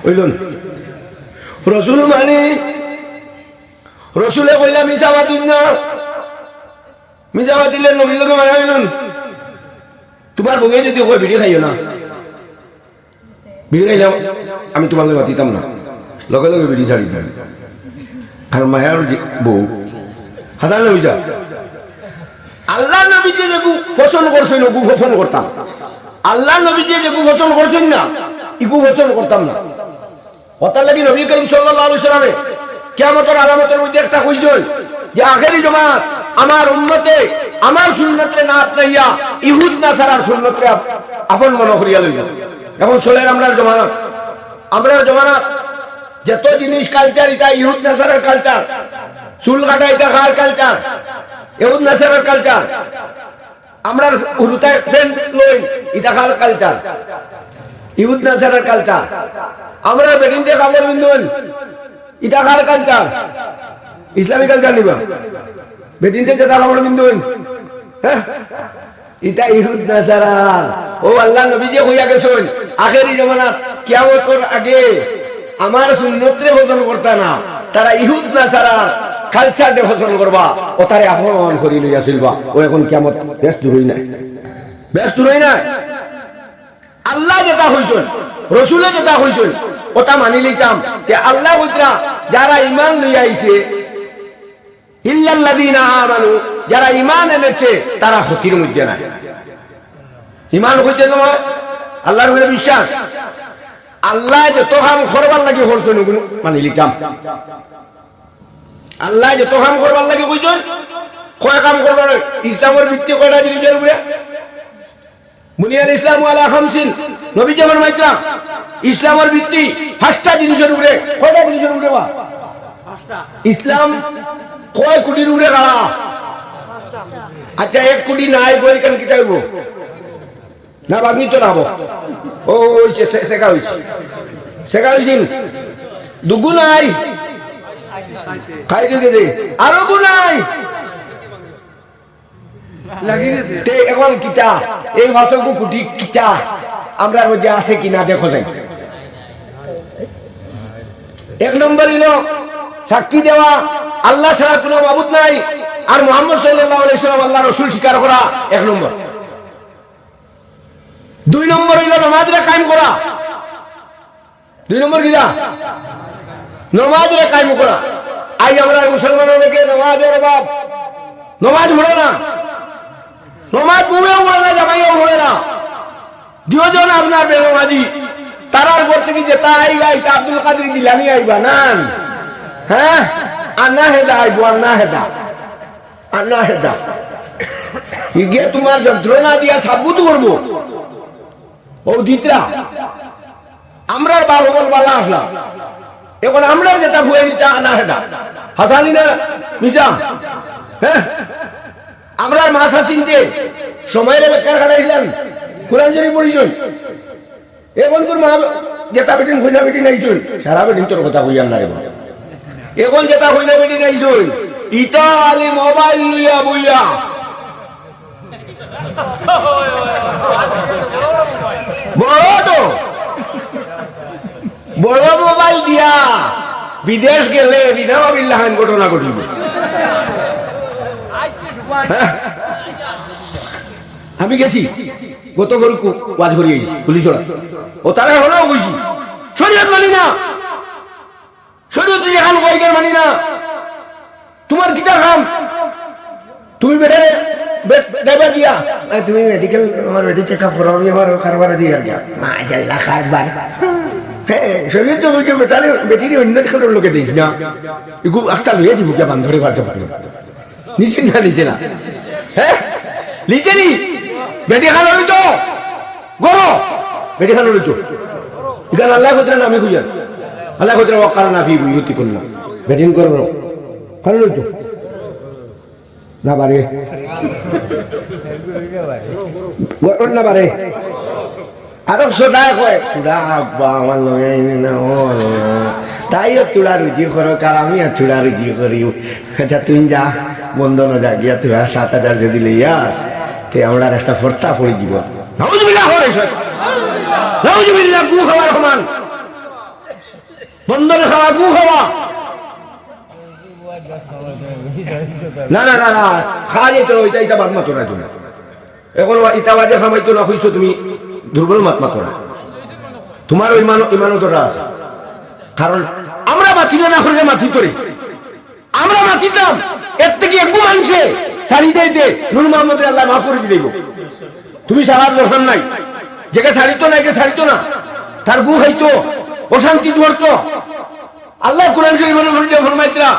বুঝলেন রাসূল মানে রাসূলে কইলা মিসাওয়াতিন না মিসাওয়াতিলে নবীর লোকে মায়া হইলেন তোমার বউয়ে যদি কই বিড়ি খাইও না বিড়ি খাইলাম আমি তোমার লগে দিতাম না লগে লগে বিড়ি ছাড়ি দিতাম কারণ মায়ার বউ হাজার নবী যা আল্লাহ নবী যে গু পছন্দ করছেন গু পছন্দ করতাম আল্লাহ নবী যে গু পছন্দ করছেন না ইগু পছন্দ করতাম না ওটার লাগি নবী করিম সাল্লাল্লাহু আলাইহি ওয়াসাল্লামে কিয়ামতের আলামতের মধ্যে একটা কইছেন যে আখেরি জামাত আমার উম্মতে আমার সুন্নতে না আপনাইয়া ইহুদ নাসারার সুন্নতে আপন মনে করিয়া লইল এখন চলে আমরার জামানাত যত জিনিস কালচার এটা ইহুদ নাসারার কালচার চুল কাটা এটা খার কালচার ইহুদ নাসারার কালচার আমরা হুরুতায় ফ্রেন্ড লই এটা খার কালচার ইহুদ নাসারার কালচার আমরা বেডিনতে কাপড় বিন্দুন এটা খার কালচার ইসলামিক কালচার নিবা বেডিনতে যেটা কাপড় বিন্দুন হ্যাঁ এটা ইহুদ নাসারার ও আল্লাহ নবী যে হইয়া গেছেন আখেরি জামানাত কিয়ামতের আগে আমার সুন্নতরে পছন্দ করতা না তারা ইহুদ নাসারার কালচার দে পছন্দ করবা ও তারে আপন করি লইয়া চলবা ও এখন কিয়ামত ব্যস্ত হই না আল্লাহ যেটা হইছেন রাসূলে যেটা হইছেন ওটা মানি লইতাম যে আল্লাহ কইরা যারা ঈমান লইয়া আইছে ইল্লাল্লাযীনা আমানু যারা ঈমান এনেছে তারা ক্ষতির মধ্যে নাই ঈমান হইতে নয় আল্লাহর উপরে বিশ্বাস আল্লাহ যত কাম করবার লাগি করছেন মানি লিতাম আল্লাহ যত কাম করবার লাগি কইছেন কয় কাম করবার ইসলামের ভিত্তি কয়টা জিনিসের উপরে বুনিয়াল ইসলাম আলা খামসিন নবী যেমন মাইত্রা ইসলামের ভিত্তি পাঁচটা জিনিসের উপরে কয়টা জিনিসের উপরে বা ইসলাম কয় কোটির উপরে গাড়া আচ্ছা 1 কোটি নাই কই কেন কি চাইবো না বাগনি তো নাবো ও শেখা হয়েছে দুগু নাই খাই দিয়ে আরো গু নাই এখন কিতা এই ভাষা কুটি কিতা আমরা মধ্যে আছে কিনা দেখো যাই 1 নম্বর হলো সাক্ষী দেওয়া আল্লাহ ছাড়া কোনো মাবুদ নাই আর মুহাম্মদ সাল্লাল্লাহু আলাইহি ওয়াসাল্লাম আল্লাহর রাসূল স্বীকার করা 1 নম্বর 2 নম্বর হইল নামাজরে কায়েম করা 2 নম্বর কি না নামাজরে কায়েম করা আই আমরা মুসলমানদেরকে নামাজের অভাব নামাজ পড়ে না নামাজ বুমেও পড়ে না জামাইও পড়ে না দুজন আপনার বেনামাজি তারার পর থেকে যে তা আইবা এটা আব্দুল কাদের জিলানী আইবা না হ্যাঁ আন্না হেদা আইবো আন্না হেদা ইগে তোমার যন্ত্রণা দিয়া সাবুত করবো ও দিতরা আমরার বাবা বল বালা আসলাম এখন আমরা যেটা ভুয়ে নিতে আনা হেটা হাসানি না মিশা হ্যাঁ আমরা মাথা চিনতে সময়ের বেকার কাটাইছিলাম কোরআন শরীফ পড়িছুন এখন তোর মা যেটা বেটিন খুঁজা বেটি নাইছুন সারা বেটিন তোর কথা কইয়ার না রে এখন যেটা খুঁজা বেটি নাইছুন ইটা আলি মোবাইল লইয়া বইয়া বড় তো বড় মোবাইল দিয়া বিদেশ গেলে বিধাবিল্লাহান ঘটনা ঘটিব আমি গেছি গত গরু ওয়াজ করিয়েছি পুলিশ ও তারা হলেও বুঝি শরীয়ত মানি না শরীয়ত যেখান কয়েকের মানি না তোমার কিতা কাম তুমি বেটারে ড্রাইভার দিয়া তুমি মেডিকেল আমার মেডি চেক আপ করো আমি আমার কারবার দিয়ে আর গিয়া মাশাআল্লাহ কারবার শরীয়ত তো বুঝে বেটারে বেটিরে অন্য খেলোর লোকে দিস না এগু একটা লইয়া দিব কে বান্ধরে বাড়তে পারবে নিচে না নিচে না হ্যাঁ নিচে নি বেটি খানো লইতো গরো বেটি খানো লইতো ইকান আল্লাহ কোতরা নামে কইয়া আল্লাহ কোতরা ওয়াকার না ফি বুয়ুতি কুল্লা বেটিন করব খানো লইতো না বারে গরো না বারে আরো সদায় কয় তুড়া আব্বা আমার লগে না ও তাইও তুড়া রুজি করো কার আমি আর তুড়া রুজি করি আচ্ছা তুই যা বন্ধন যা গিয়া তুই 7,000 যদি লইয়াস তে আমরা একটা ফর্তা পড়ে দিব নাউজুবিল্লাহ হরে নাউজুবিল্লাহ গু খাওয়ার সমান বন্ধন খাওয়া গু খাওয়া না না না না খাওয়া যেত ওইটা এটা বাদ মাতো না তুমি এখন ইটা বাজে খামাইতো না হইছো তুমি দুর্বল মাতমা করা তোমার ইমানও তোরা আছে কারণ আমরা মাথি না করলে মাথি তোরে আমরা মাথিতাম এর থেকে একটু মানছে শাড়ি দিতে নুর মোহাম্মদ আল্লাহ মাফ করে দিব তুমি সারার দরকার নাই যেকে ছাড়িতো না একে ছাড়িতো না তার গু খাইতো অশান্তি ধরতো আল্লাহ কোরআন শরীফের মধ্যে ফরমাইতরা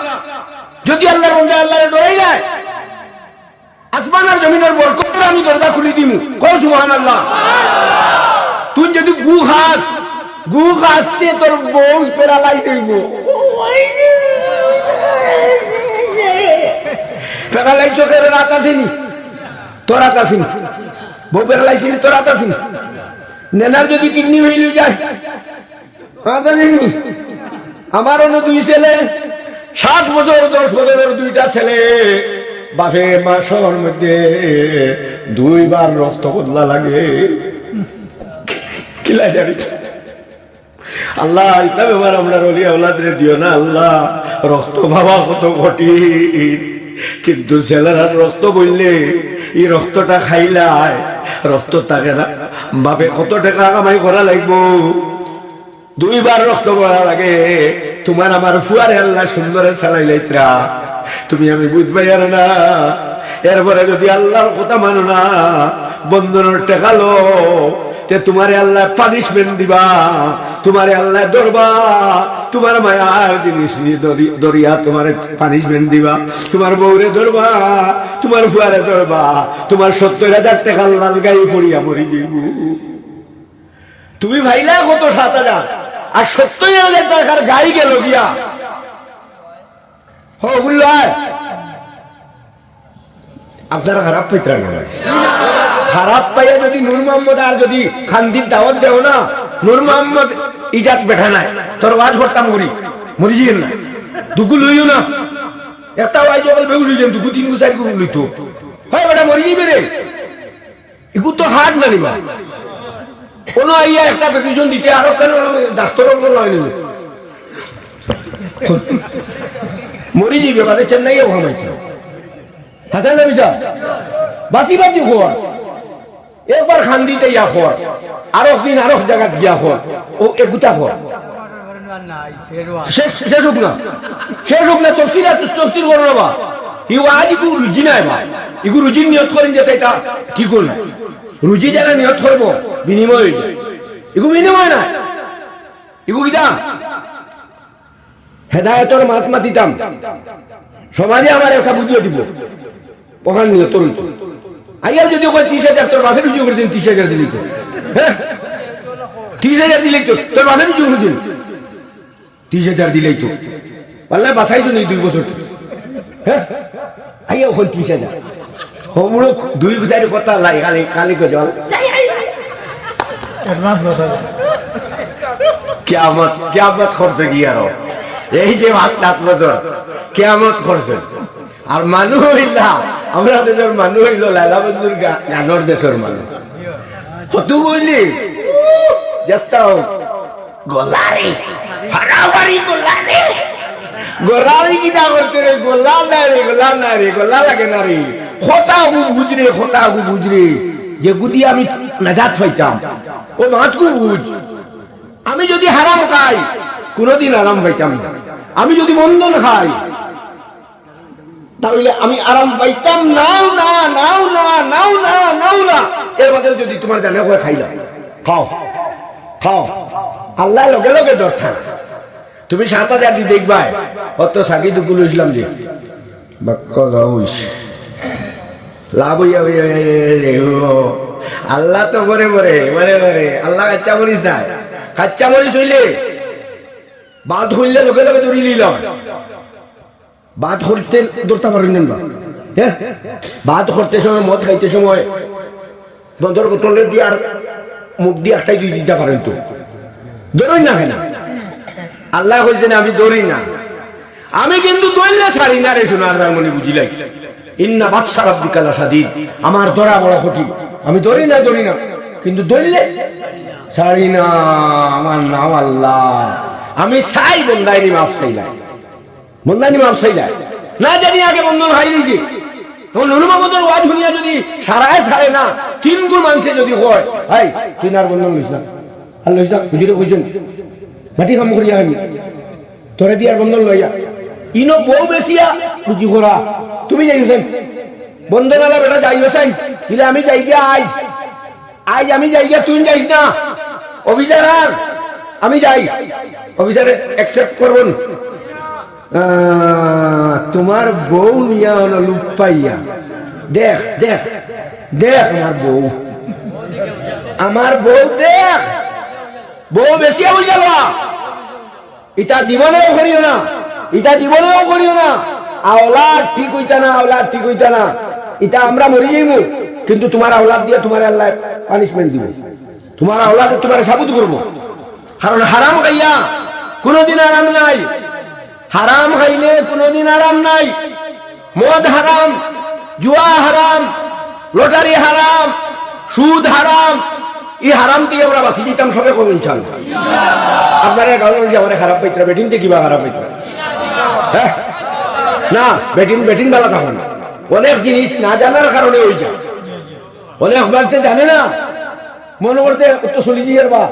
যদি আল্লাহর বান্দা আল্লাহরে ডরাই যায় আসমান আর জমিনের বরকত আমি দরজা খুলে দিমু কও সুবহানাল্লাহ তুই যদি গু খাসতে তোর বউ পেরালাই দেব পেরালাই চোখের রাত আসেনি তোর রাত আসেনি বউ পেরালাইছিল তোর রাত আসেনি নেনার যদি কিডনি হইলে যায় আমার অন্য 2 ছেলে 7 বছর 10 বছরের 2টা ছেলে বাপে মাসের মধ্যে 2 বার রক্ত বদলা লাগে কিলা জানি আল্লাহ ইতা ব্যাপার আমরা রলি আওলাদরে দিও না আল্লাহ রক্ত ভাবা কত কঠিন কিন্তু ছেলেরা রক্ত বললে এই রক্তটা খাইলায় রক্ত থাকে না বাপে কত টাকা কামাই করা লাগবো 2 বার রক্ত করা লাগে তোমার আমার ফুয়ারে আল্লাহ সুন্দরে চালাইলাইতরা তুমি আমি বুঝবাই আর না এরপরে যদি আল্লাহর কথা মানো না বন্ধনের টাকা লো তে তোমারে আল্লাহ পানিশমেন্ট দিবা তোমারে আল্লাহ ধরবা তোমার মায়ার জিনিস দরিয়া তোমার পানিশমেন্ট দিবা তোমার বউরে ধরবা তোমার ফুয়ারে ধরবা তোমার 70,000 টাকা লাল গাই পড়িয়া মরি যাইব তুমি ভাইলা কত 7,000 আর 70,000 টাকার গাই গেল গিয়া হো বুঝলাই আপনারা খারাপ পাইতরা না খারাপ পাইয়া যদি নূর মোহাম্মদ আর যদি খান্দির দাওয়াত দেও না নূর মোহাম্মদ ইজাত বেঠা নাই তোর ওয়াজ করতাম করি মরি যাইন না দুকু লইও না একটা ওয়াজ জগল বেউস হইছেন দুকু 3 গুসাই গুরু লইতো হয় বেটা মরি যাইবে রে ইগু তো হাত না নিবা কোন আইয়া একটা প্রেসক্রিপশন দিতে আরো কেন ডাক্তার লয় নি মরি যাইবে মানে চেন্নাইয়ে ঘুমাইতো হাসান নবী সাহেব বাতি বাতি খোয়া একবার খান্দিতে ইয়া খোয়া আরো দিন আরো জায়গা গিয়া খোয়া ও এগুতা খোয়া শেষ হোক না তফসির করো না বা ইউ আজ ইগু রুজি নাই বা ইগু রুজি নিয়ত করেন যেতে এটা ঠিক না রুজি যারা নিয়ত করবো বিনিময় হয়ে যায় ইগু বিনিময় না ইগু কিটা হেদায়তর মাতমা দিতাম সমাজে আমার একটা বুঝিয়ে দিব ওখান নিয়ে তরুণ আইয়া যদি 30,000 তোর বাপের রুজু করেছেন 30,000 দিলি তো হ্যাঁ 30,000 দিলি তো তোর বাপের রুজু করেছেন 30,000 দিলেই তো পারলে বাসাই তো নেই 2 বছর থেকে। হ্যাঁ আইয়া ওখান 30,000 হমুড়ো 2 কথা লাই খালি খালি জল কেয়ামত করতে গিয়ে আরো এই যে 7 বছর কেয়ামত করছে। আর মানুষ হইলা আমরা দেশের মানুষ হইল লালা বন্ধুর গানের দেশের মানুষ কত বললি যাস্তাও গোলারে হারাবারি গোলারে গোলারি কিটা করতে রে গোলা না রে গোলা লাগে না রে খোটা আগু বুঝরে যে গুদি আমি নাজাত পাইতাম ও মাতকু বুঝ। আমি যদি হারাম খাই কোনদিন আরাম পাইতাম না, আমি যদি বন্ধন খাই তাহলে আমি আরাম পাইতাম নাও না এর মধ্যে যদি তোমার জানে হয়ে খাইলাম খাও আল্লাহ লগে লগে দরকার। তুমি 7,000 দিয়ে দেখবা অত সাকি দুকুল ইসলাম যে বাক্য গাউস লাভ হইয়া আল্লাহ তো বরে আল্লাহ কাচ্চা মরিস না, কাচ্চা মরিস হইলে বাদ হইলে লগে লগে ধরি নিলাম। বাদ করতে ধরতে পারেন না, হ্যাঁ বাদ করতে সময় মদ খাইতে সময় বন্ধর বোতলে দিয়ে আর মুখ দিয়ে একটাই দিয়ে দিতে পারেন তো ধরুন না কেন? আল্লাহ কইছেন আমি ধরি না, আমি কিন্তু ধরলে ছাড়ি না রে সোনার মনে বুঝিলাই ইন্না বাদশা রাব্বিকা লাশাদীদ, আমার ধরা বড় কঠিন। আমি ধরি না কিন্তু ধরলে ছাড়ি না। আমার নাম আল্লাহ, আমি চাই বন্দাইনি মাফ চাইলাই না জানি আগে বন্ধন খাই দিয়েছি। নুনুমাবদের ওয়াজ শুনিয়া যদি সারায় ছাড়ে না 3 গুণ মানুষে যদি হয় হাই তুই না বন্ধন লইস না আর লইস না বুঝিতে কইছেন মাটি কাম করিয়া আমি তোরে দিয়ার বন্ধন লইয়া ইনো বউ বেশিয়া বুঝি করা তুমি যাইছেন বন্ধন আলা বেটা যাইছেন দিলে আমি যাই গিয়া আজ আমি যাই গিয়া তুই যাইস না অফিসার আর আমি যাই অফিসারে অ্যাকসেপ্ট করবেন তোমার বউ নিয়া লুপ পাইয়া দেখ আমার বউ দেখ বউ বেশি হয়ে গেল। এটা জীবনেও করিও না আওলাদ ঠিক হইতা না এটা আমরা মরি যাইমু কিন্তু তোমার আওলাদ দিয়ে তোমার আল্লাহ পানিশমেন্ট দিব, তোমার আওলাদ তোমার সাবুত করবো। কারণ হারাম খাইয়া কোনোদিন আরাম নাই, হারাম খাইলে কোনোদিন আরাম নাই। মদ হারাম, জুয়া হারাম, লটারি হারাম, সুদ হারাম, এই হারাম দিয়ে আমরা বাঁচি দিতাম সবে করবো ইনশাল্লাহ। আপনারা গাউন আমার খারাপ পাইতরা বেটিন দিয়ে কিবা খারাপ পাইতরা, হ্যাঁ না বেটিন বেলা তখন অনেক জিনিস না জানার কারণে ওই যায়, অনেক মানুষে জানে না মনে করতে তো চলি দিয়ে বা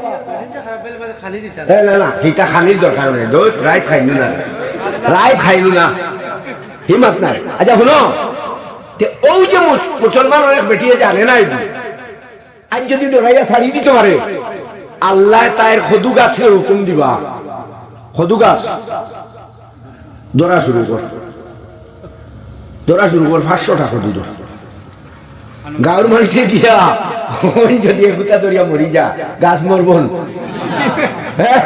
না এটা খানির দরকার নেই, রায় খাইলু না হিমাত নাই। আচ্ছা শুনো ওই যে মুসলমান অনেক বেটিয়ে জানে না আজ যদি ডরাইয়া ছাড়ি দিতে পারে আল্লাহ তার খদু গাছের হুকুম দিবা, খদু গাছ ধরা শুরু কর 500 টাকা খদু ধর গাঁর মানুষে গিয়া যদি এগুতা ধরিয়া মরি যা গাছ মরবন, হ্যাঁ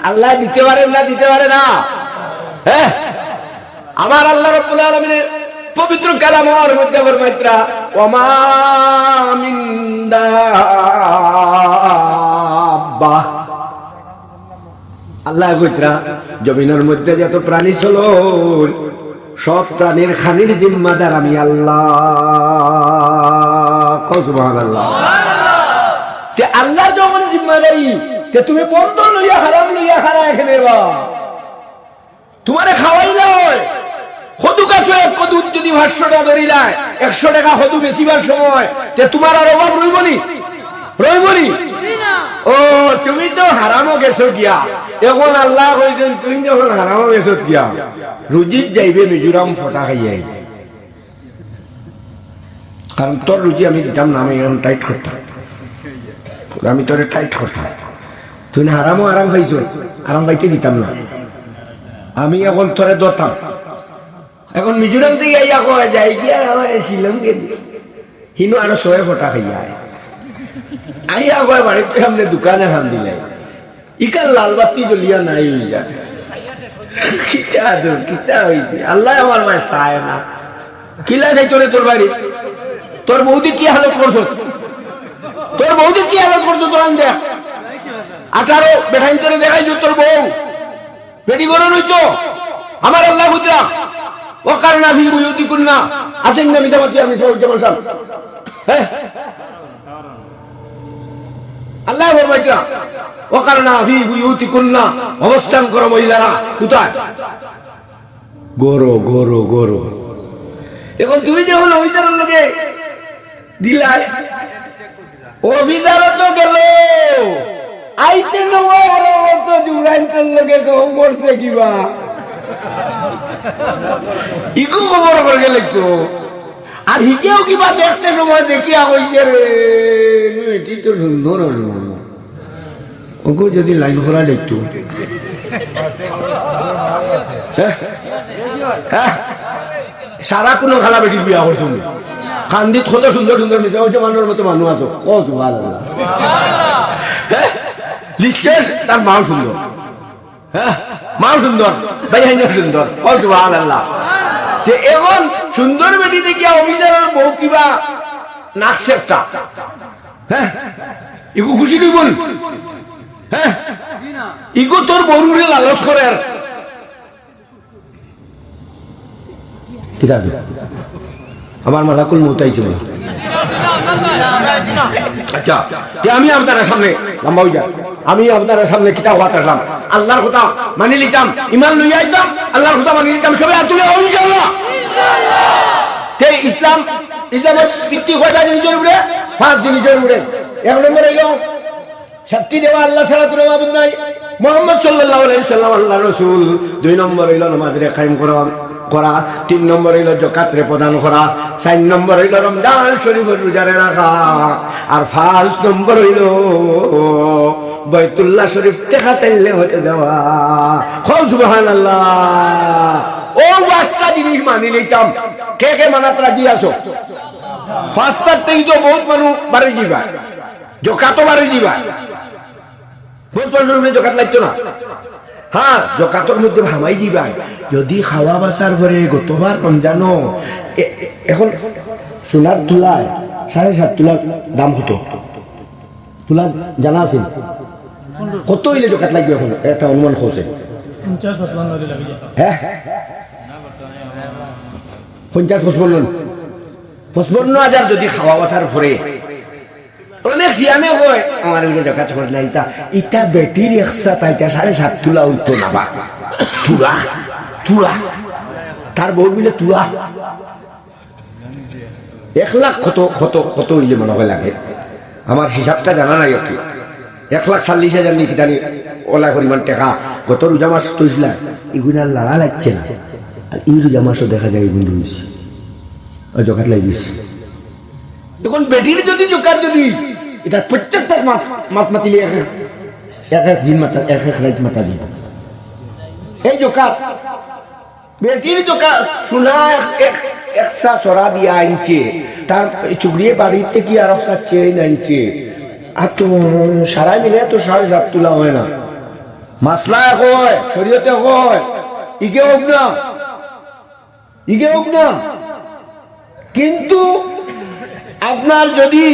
আল্লাহ দিতে পারে না হ্যাঁ। আমার আল্লাহ রাব্বুল আলামিনের পবিত্র কালামের মধ্যে ফরমাইতরা ওমা মিন দাব্বা, আল্লাহ কইতরা জমিনের মধ্যে যত প্রাণী চলো সব প্রাণীর খানির জিম্মাদার আমি আল্লাহ। সুবহানাল্লাহ। তে আল্লাহর যখন জিম্মাদারি তে তুমি বন্ধ লইয়া হারাম লইয়া খারা এখানে বা তোমারে খাওয়াই লয় খদু গাছ কদু যদি 500 টাকা ধরি যায় 100 টাকা খদু বেশিবার সময় তে তোমার আর অভাব রইবনি ও তুমি তো হারামও গেছো গিয়া। এখন আল্লাহ কইছেন তুমি যখন হারামও গেছো গিয়া রুজিত যাইবে মিজোরাম ফটা খাইয়াই, কারণ তোর রুজি আমি দিতাম না, আমি এখন টাইট করতাম, আমি তোরে টাইট করতাম। তুই হারামও আরাম পাইছ, আরাম পাইতে দিতাম না, আমি এখন তোরে ধরতাম। এখন মিজোরাম থেকে আইয়া কয় যাই গিয়া শিলংকে হিনু আরো 100 ফটা খাইয়া আইয়া কয় বাড়িতে সামনে দোকানে খান দিলাই ইকাল লাল বাতি জ্বলিয়া নাই হয়ে যায় কিতা হয়েছে আল্লাহ আমার ভাই চায় না কিলা যাই তোরে তোর বাড়ি তোর বৌদি কি হালত করছো তোর বৌদি কি হালত করছো তোর দেখ 18 বেঠাইন তোরে দেখাইছো তোর বউ বেটি করো নই তো আমার আল্লাহ হুদরা ও কারণা ফি বুয়ুতি কুন্না আছেন না মিজামাতি আমি জামান সাহেব হ্যাঁ আল্লাহ ফরমাইতা ও কারণা ফি বুয়ুতি কুন্না অবস্থান করো মহিলারা কোথায় গরো গরো গরো এখন তুমি যখন অভিযানের লোকে দিলাই অভিযান তো গেল আইতে নয় আর তো জুরাইতের লোকে কম করছে কিবা ইকো খবর করে গেলে তো আর হিকেও কিবা দেখতে সময় দেখিয়া হইছে রে এটি তো সুন্দর ওকে যদি লাইন করা দেখতো সারা কোনো খালা বেটি বিয়া করছো কান্দিত কত সুন্দর সুন্দর মিশে ওই যে মানুষের মতো মানুষ আছো কত ভালো লিখছেন তার মাও সুন্দর হ্যাঁ মাও সুন্দর ভাই সুন্দর কত ভালো আল্লাহ এখন সুন্দর বেটি দেখিয়া অভিযানের বউ কিবা নাক চেষ্টা হ্যাঁ ইগু খুশি তুই বল হ্যাঁ ইগু তোর বউরে লালস করে আর আমার মাথা কুল মুতাইছে আচ্ছা আমি আপনার সামনে লম্বা হয়ে যায় আমি আপনার সামনে কিতাব হাত রাখলাম আল্লাহর কথা মানি লিতাম ইমান লইয়া আইতাম আল্লাহর কথা মানি লিতাম সবাই তুলে ইনশাআল্লাহ ইসলাম ইসলামের ভিত্তি কয়টা জিনিসের উপরে 5 জিনিসের উপরে 1 নম্বর হইল সাক্ষী দেওয়া আল্লাহ ছাড়া কোনো মাবুদ নাই মুহাম্মদ সাল্লাল্লাহু আলাইহি সাল্লাম আল্লাহর রাসূল 2 নম্বর হইল নামাজে কায়েম করা 3 নম্বর হইল যাকাত প্রদান করা 4 নম্বর হইল রমজান শরীফের রোজা রাখা আর 5 নম্বর হইল বাইতুল্লাহ শরীফ দেখা তাইলে হতে যাওয়া সুবহানাল্লাহ ও একটা জিনিস মানি লইতাম কে কে মানাত রাজি আছো 5টাতেই তো বহুত মানুষ বাড়ি যাবা যাকাতও বাড়ি যাবা বহুত মানুষ যাকাত লাগতো না হ্যাঁ যাকাতের মধ্যে ভামাই দিবা যদি খাওয়া বাসার পরে গতবার রমজানো এখন সোনার তুলায় 7.5 তোলার দাম কত তুলা জানা আছে কত হইলে যাকাত লাগবে এখন একটা অনুমান হচ্ছে 50-55 হ্যাঁ 50-55 যদি খাওয়া বাসার পরে অনেক সিয়ামে হয় আমার যাকাত করে না ইটা বেটির একসাথে 7.5 তোলা হইতো না বা তুলা তুলা তার বউ মিলে তুলা 1 লাখ কত কত কত হইলে মনে হয় লাগে আমার হিসাবটা জানা নাই ওকে 1,40,000 নাকি জানি ওলা পরিমাণ টাকা গত রোজা মাস তৈলা এগুলো লড়া লাগছে না আর এই রোজা মাসও দেখা যায় এগুলো হয়েছে যাকাত লাগিয়েছে এখন বেটির যদি যাকাত যদি এটা প্রত্যেকটা মাত মাতিলে এক দিন মাতা এক রাত মাতা দিন এই যাকাত বেটির যাকাত সোনা একটা চড়া দিয়া আনছে তার চুগড়িয়ে বাড়িতে কি আর একটা চেন আনছে আর তো সারাই মিলে তো 7.5 তোলা হয় না মাসলা হয় শরীয়তে হয় ইগে হোক না কিন্তু আপনার যদি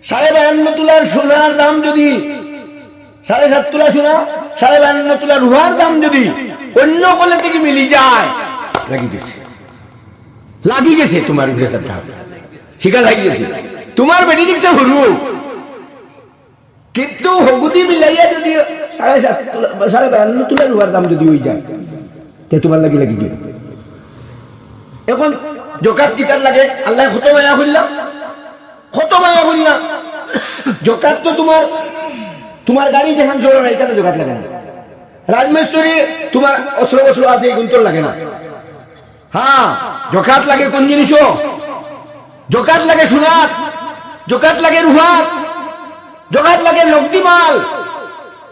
52.5 তোলার সোনার দাম যদি 7.5 তোলা সোনা 52.5 তোলা রুহার দাম যদি অন্য কলে থেকে মিলি যায় লাগি গেছে তোমার শিকা লাগি গেছে তোমার বেটি দিচ্ছে হরু কিন্তু হগুদি মিলাইয়া যদি 52.5 তোলা রুহার দাম যদি হয়ে যায় তে তোমার লাগি গেল এখন যাকাত কিতার লাগে আল্লাহ কত মায়া হইলাম যাকাত তো তোমার গাড়ি যেখান চলে না এখানে যাকাত লাগে না রাজমিস্ত্রি তোমার অস্ত্র আছে এই গুন্তর লাগে না হ্যাঁ যাকাত লাগে কোন জিনিস যাকাত লাগে সোনার যাকাত লাগে রুহার যাকাত লাগে নগদি মাল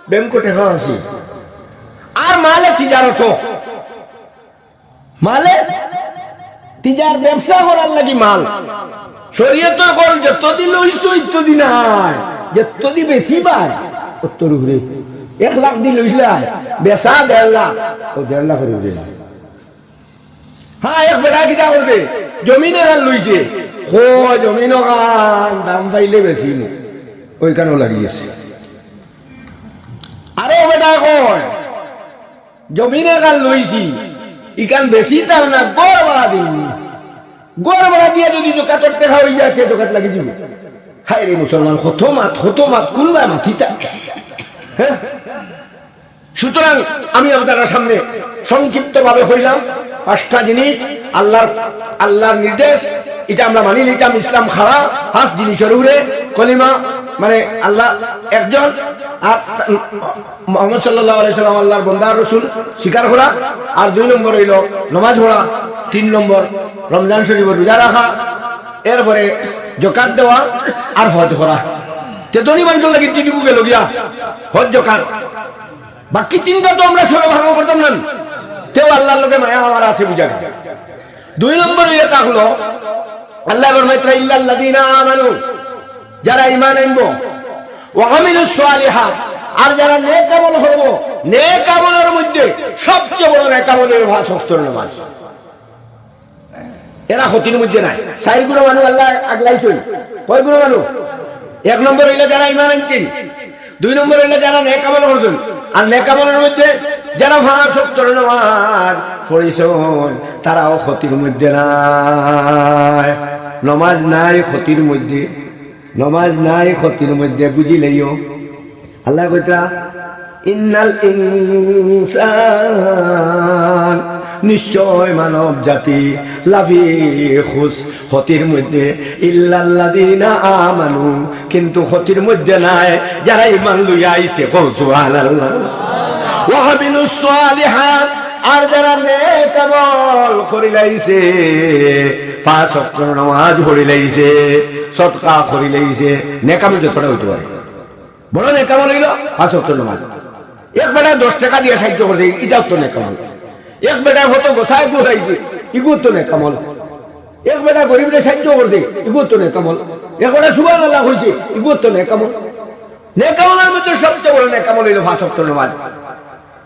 ব্যাংক টাকা আছে আর মালে তিজারত মালে তিজার ব্যবসা করার লাগি মাল শরীয়তে কল যতদি লইছো ইত্যাদি নাই যতদি বেশি পায় উত্তর উপরে 1 লাখ দিল লইছিলাম বেচা 1.5 লাখ ও 1.5 লাখ করে দিলাম হ্যাঁ এক বেটা কিটা করবে জমিনে গান লইছে ও জমিন গান দাম পাইলে বেশি ওইখানেও লাগিয়েছে আরে বেটা কয় জমিনে গান লইছি ইখান বেশি তার না গড় বাড়া দিন গড় বাড়া দিয়ে যদি জোকাতর টেকা হয়ে যায় কে জোকাত লাগি যাবে হায় রে মুসলমান হতো মাত কুলবা মাথিটা হ্যাঁ সুতরাং আমি আপনার সামনে সংক্ষিপ্ত ভাবে হইলাম 5টা জিনিস আল্লাহর নির্দেশ এটা আমরা মানি নিতাম ইসলাম খাড়া 5 জিনিসের উপরে কলিমা মানে আল্লাহ একজন আর মুহাম্মদ সাল্লাল্লাহু আলাইহি সাল্লাম আল্লাহর বান্দা রাসূল স্বীকার করা আর 2 নম্বর হইল নামাজ পড়া 3 নম্বর রমজান শরীফের রোজা রাখা এরপরে যাকাত দেওয়া আর হজ করা তেতনি মানুষের লাগি তিনটুকু গেল গিয়া হজ যাকাত বাকি 3টা তো আমরা সব ভালো করতাম না তেও আল্লাহর লগে মায়া আমার আছে বুঝা 2 নম্বর হইয়া থাকলো আল্লাহ ফরমাইতরা ইল্লাল্লাযিনা আমানু যারা ঈমান আনবো ওয়া আমিলুস সালিহাত আর যারা নেক আমল করব নেক আমলের মধ্যে সবচেয়ে বড় নেক আমলের ভাগ সত্তর নামাজ এরা ক্ষতির মধ্যে নাই 4 গুণ মানুষ আল্লাহ আগলাইছেন কয় গুণ মানুষ 1 নম্বর হইলে যারা ঈমান আনছেন 2 নম্বর হইলে যারা নেক আমল করছেন আর নেক আমলের মধ্যে যারা ভাগ সত্তর নামাজ পড়িছেন তারাও ক্ষতির মধ্যে নাই নামাজ নাই ক্ষতির মধ্যে নামাজ নাই ক্ষতির মধ্যে বুঝিলেইও আল্লাহ কইতা ইন্নাল ইনসান নিশ্চয় মানব জাতি লাফি খুস ক্ষতির মধ্যে ইল্লাল্লাযিনা আমানু কিন্তু ক্ষতির মধ্যে নাই যারা ঈমান লইয়া আইছে সুবহানাল্লাহ ওয়া আমিলুস সালিহাত আর যারা নেক আমল করিলাইছে 5 ওয়াক্ত নামাজ পড়িলাইছে সদকা করিলাইছে নেক আমল যতটা হইতে পারে বড় নেক আমল হইল 5 ওয়াক্ত নামাজ এক বেটা 10 টাকা দিয়ে সাহায্য করে এটাও তো নেক আমল এক বেটা হতো গোসাই ফুরাইছে ইগো তো নেক আমল এক বেটা গরিবরে সাহায্য করছে ইগো তো নেক আমল এক বেটা সুবহানাল্লাহ কইছে ইগো তো নেক আমল নেক আমলের মধ্যে সবচেয়ে বড় নেক আমল হইল 5 ওয়াক্ত নামাজ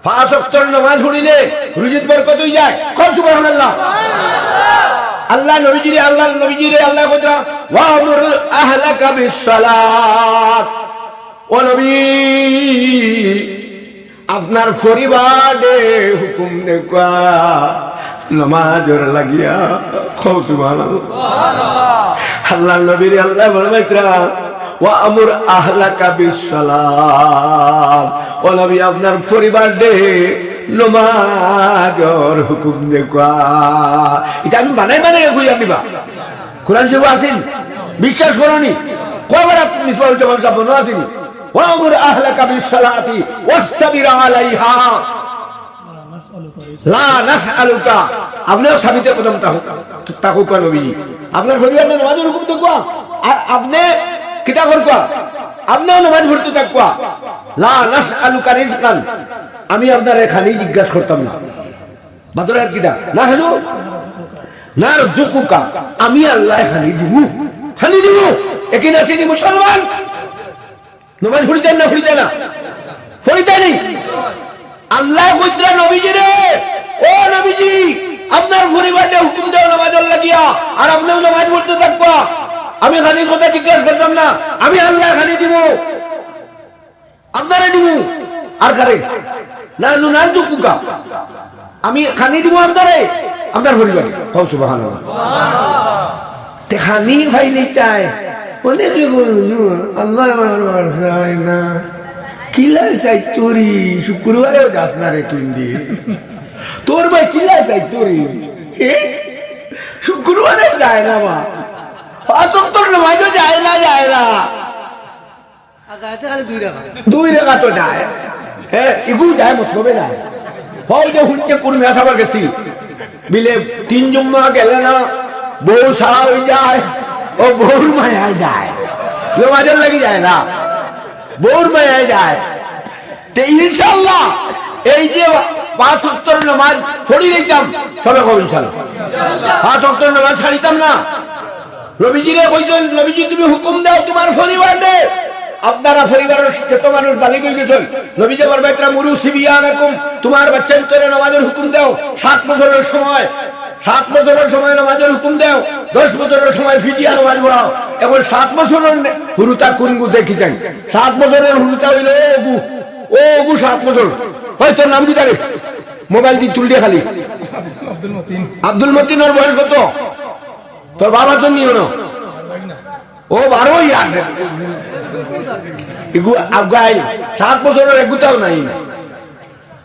5 ওয়াক্ত নামাজ পড়িলে রুজির বরকত হই যায় কও সুবহানাল্লাহ আল্লাহ নবীজিরে আল্লাহ কইরা ওয়া আমুর আহলাকা বিসসালাত ও নবী আপনার পরিবারে হুকুম দেখা নামাজের লাগিয়া কও সুবহানাল্লাহ আল্লাহ নবীরে আল্লাহ ফরমাইতরা ওয়া আমুর আহলাকা বিসসালাত ও নবী আপনার পরিবারে নামাজের হুকুম দেখা এটা আমি বানাই কইয়া দিবা কোরআন শরীফ আছেন বিশ্বাস করনি কয়বার আপনি মিসবাহুল জামান সাহেব বলো আছেন ওয়া আমুর আহলাকা বিসসালাতি ওয়াসতাবির আলাইহা লা নাসআলুকা আপনিও সাবিতে কদম তাকুকা নবী আপনার পরিবারে নামাজের হুকুম দেখা আর আপনি কিতা করবা আপনিও নামাজ পড়তে থাকবা লা নাসআলুকা রিজকান আমি আপনার এখানে জিজ্ঞাসা করতাম না বাদরাত কিতা না হলো না রুকুকা আমি আল্লাহ খালি দিব একিন আসেনি মুসলমান নামাজ পড়তে না পড়তে নেই আল্লাহ কইতরা নবীজি রে ও নবীজি আপনার পরিবারে হুকুম দাও নামাজের লাগিয়া আর আপনিও নামাজ পড়তে থাকবা আমি খালি কথা জিজ্ঞাসা করতাম না আমি আল্লাহ খালি দিব আপনারে দিব আর কারে না দুকুকা আমি খানি দিব আপনার পরিবারে কও সুবহানাল্লাহ তে খানি ভাইলেই তাই অনেক আল্লাহ না কিলা চাই তোরি শুক্রবারেও যাস না রে তুই তোর ভাই কিলা চাই তোরি শুক্রবারে যায় না মা তোর নামাজও যায় না দুই রেখা তো যায় হ্যাঁ এগুলো যায় মতলবে যায় হয় যে শুনছে কোন মেয়া সাবার গেছি বিলে 3 জুম্মা গেলে না বউ সারা হয়ে যায় ও বউর মায়ায় যায় নামাজের লাগি যায় না বউর মায়ায় যায় তো ইনশাআল্লাহ এই যে 5 ওয়াক্ত নামাজ পড়ি নিতাম সবে কব ইনশাআল্লাহ 5 ওয়াক্ত নামাজ ছাড়িতাম না নবীজিরে কইছেন নবীজি তুমি হুকুম দাও তোমার পরিবারে আপনারা পরিবারের যত মানুষ বালিগ হয়ে গেছেন, নবী যে বলবেন মুরু সিবিয়ানাকুম, তোমার বাচ্চাকে নামাজের হুকুম দাও। 7 বছরের সময়, 7 বছরের সময় নামাজের হুকুম দাও, 10 বছরের সময় ফিদিয়া নামাজ পড়াও। এখন 7 বছরের হুরুতা কোন গু দেখি যাই, 7 বছরের হুরুতা হইল ও গু 7 বছর, হয়তো নাম দিতে মোবাইল দিয়ে তুল দিয়ে খালি আব্দুল মতিনের বয়স কত? তোর বাবার জন্য না ও 12 ইয়ার 7 বছরের এগুতাও নাই না।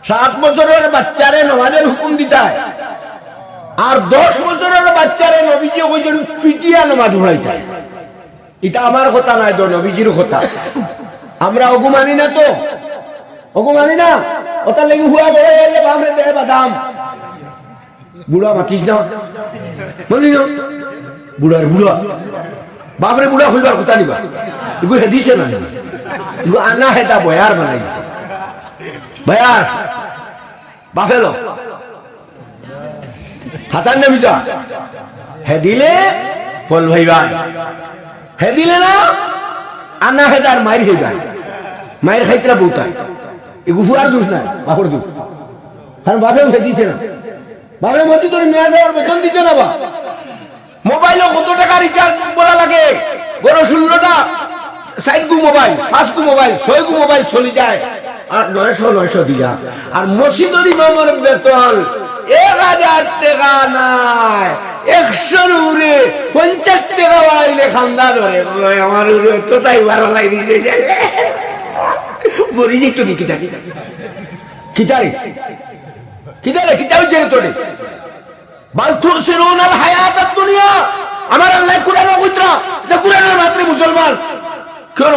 7 বছরের বাচ্চারে নামাজের হুকুম দিতায়, আর 10 বছরের বাচ্চারে নবীজি কইছেন ফিটিয়া নামাজ পড়াইতে। এটা আমার কথা নাই তো, নবীজির কথা। আমরা ওগু মানি না, তো ওগু মানি না। ওটার লাগি হুয়া বড় হইলে বাপরে দেয় বাদাম। বুড়া মাতিস না, বলি না বুড়ার বুড়া, বাপরে বুড়া হইবার কথা নিবা। এগুলো দিছে না, এগুলো আনা হেটা বয়ার বানাইছে, বয়ার বাফেলো হাতার নামিজা হে দিলে ফল ভাইবা, হে দিলে না আনা হেদার মায়ের হইবা, মায়ের খাইতরা বউতায়। এগু ফুয়ার দোষ নাই, বাপর দোষ। কারণ বাপে হে দিছে না, বাপের মধ্যে তোর মেয়া যাওয়ার বেতন দিতে না। বা মোবাইলে কত টাকা রিচার্জ করা লাগে? বড় 16টা 60 গু মোবাইল, 5 গু মোবাইল, 6 গু মোবাইল চলে যায়, আর 900 দিয়া। আর মসজিদের ইমামের বেতন 1000 টাকা নাই, 100 উপরে 50 টাকা পাইলে খান্দা ধরে। আমার তো তাই ভালো লাগে দিছে, মরি যেত নি। কিতারে কিতারে কিতারে কিতাও জেনে তোরে বাল তুসিরুনাল হায়াতাদ দুনিয়া। আমার আল্লাহ কুরআনের কইতরা, এটা কুরআনের মাত্র মুসলমান কেন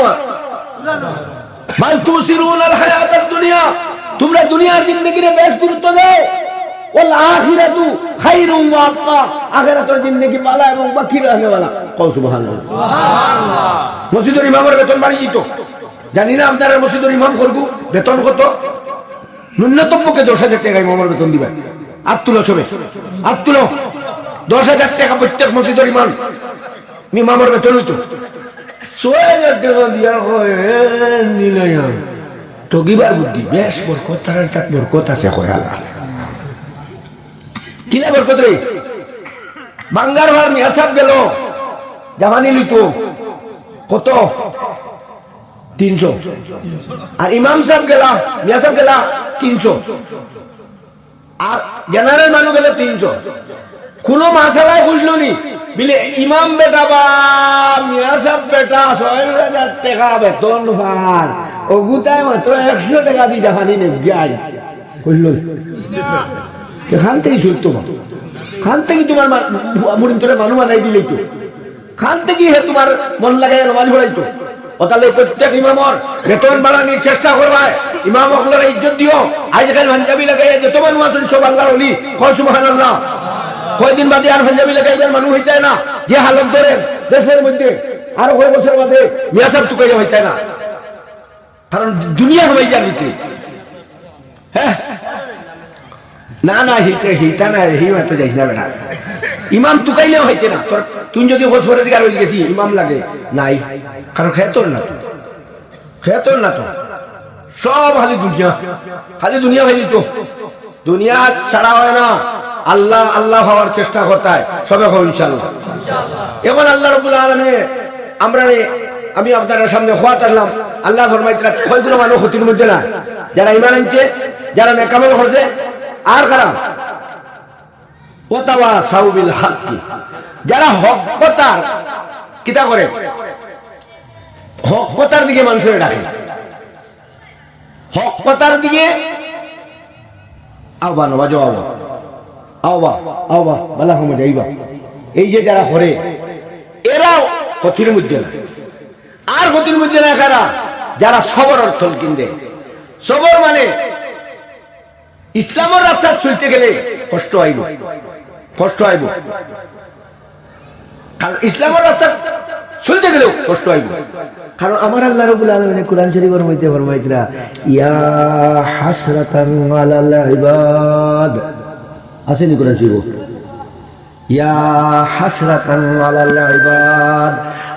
বাল তুসিরুনাল হায়াতাদ দুনিয়া, তোমরা দুনিয়ার জিন্দেগিরে বেশ গুরুত্ব দাও। ওয়াল আখিরাতু খায়রুম ওয়া আবকা, আখিরাতের জিন্দেগি ভালো এবং বাকি রহনে वाला। কও সুবহানাল্লাহ, সুবহানাল্লাহ। মসজিদের ইমামের বেতন বাড়ি দিত, জানি না আপনারা মসজিদের ইমাম করবো বেতন কত? ন্যূনতম পক্ষে 10,000 টাকা ইমামের বেতন দিবা। আর তুলো সবে, আর তুলো 10,000 টাকা প্রত্যেক মসজিদের ইমামের বেতন হইতো। 6,000 টাকা দিয়া নিলাম ঠকিবার বুদ্ধি। বেশ বরকত, তার বরকত আছে। কিনা বরকত রে? বাঙ্গার ভার মিয়া সাহেব গেল জামানি লিত কত? 300। আর ইমাম সাহেব গেলা, মিয়া সাহেব গেলা 300, আর জেনারেল মানুষ গেলে 300। কোন মাসালায় বুঝলো নি বিলে ইমাম বেটা বা মিয়া সাহেব বেটা 6,000 টাকা বেতন পান, ওগুতায় মাত্র 100 টাকা দিয়ে জাহানি নেই গাই, বুঝলো? খান থেকে চলতো, খান থেকে তোমার বুড়িন তোরে মানুষ বানাই দিলেই তো, খান থেকে হে তোমার মন লাগাই নামাজ পড়াইতো। তাহলে প্রত্যেক ইমামর বেতন বাড়ানোর চেষ্টা করবা, ইমাম হকলের ইজ্জত দিও। আজকাল পাঞ্জাবি লাগাই যত মানুষ আছেন সব আল্লাহর ওলি, কয় সুবহানাল্লাহ। কয়দিন বাদে আর পাঞ্জাবি লাগাইবার মানুষ হইতে না, যে হালত ধরে দেশের মধ্যে আর কয় বছর বাদে মিয়া সাহেব টুকাই হইতে না, কারণ দুনিয়া হয়ে জানিতে। হ্যাঁ না না হিতা না, হি মাত্র যাই না বেটা, ইমাম টুকাইলেও হইতে না। তোর তুই যদি বছরের দিকে হয়ে গেছি ইমাম লাগে নাই, কারণ খেতর না তো, খেতর না তো, সব খালি দুনিয়া, খালি দুনিয়া ভাই তো। দুনিয়া ছাড়া হয় না, আল্লাহ আল্লাহ হওয়ার চেষ্টা করতে হয় সবে হোক ইনশাআল্লাহ। এখন আল্লাহ রাব্বুল আলামিন আমরা আমি আপনাদের সামনে খোয়াত আসলাম। আল্লাহ ফরমাইতে কয়গুলো মানুষ ক্ষতির মধ্যে না, যারা ইমান আনছে, যারা নেকামল করছে, আর কারা ওয়াতাওয়াসাউ বিল হাক্কি, যারা হক কথার কিতা করে, হক কথার দিকে মানুষের ডাকে, হক কথার দিকে আহ্বান বাজো আহ্বা বালা হমে যাইবা। এই যে যারা করে এরাও ক্ষতির মধ্যে না। আর ক্ষতির মধ্যে না কারা? যারা সবর অর্থ কিনবে। সবর মানে ইসলামের রাস্তা চলতে গেলে কষ্ট আইব, কষ্ট আইব, কারণ ইসলামের রাস্তা চলতে গেলেও কষ্ট আইব। কারণ আমার আল্লাহ রাব্বুল আলামিন কুরআন শরীফের মধ্যে ফরমাইতরা ইয়া হাসরাতান আলাল ইবাদ, আসেনি কুরআন শরীফ? ইয়া হাসরাতান আলাল ইবাদ,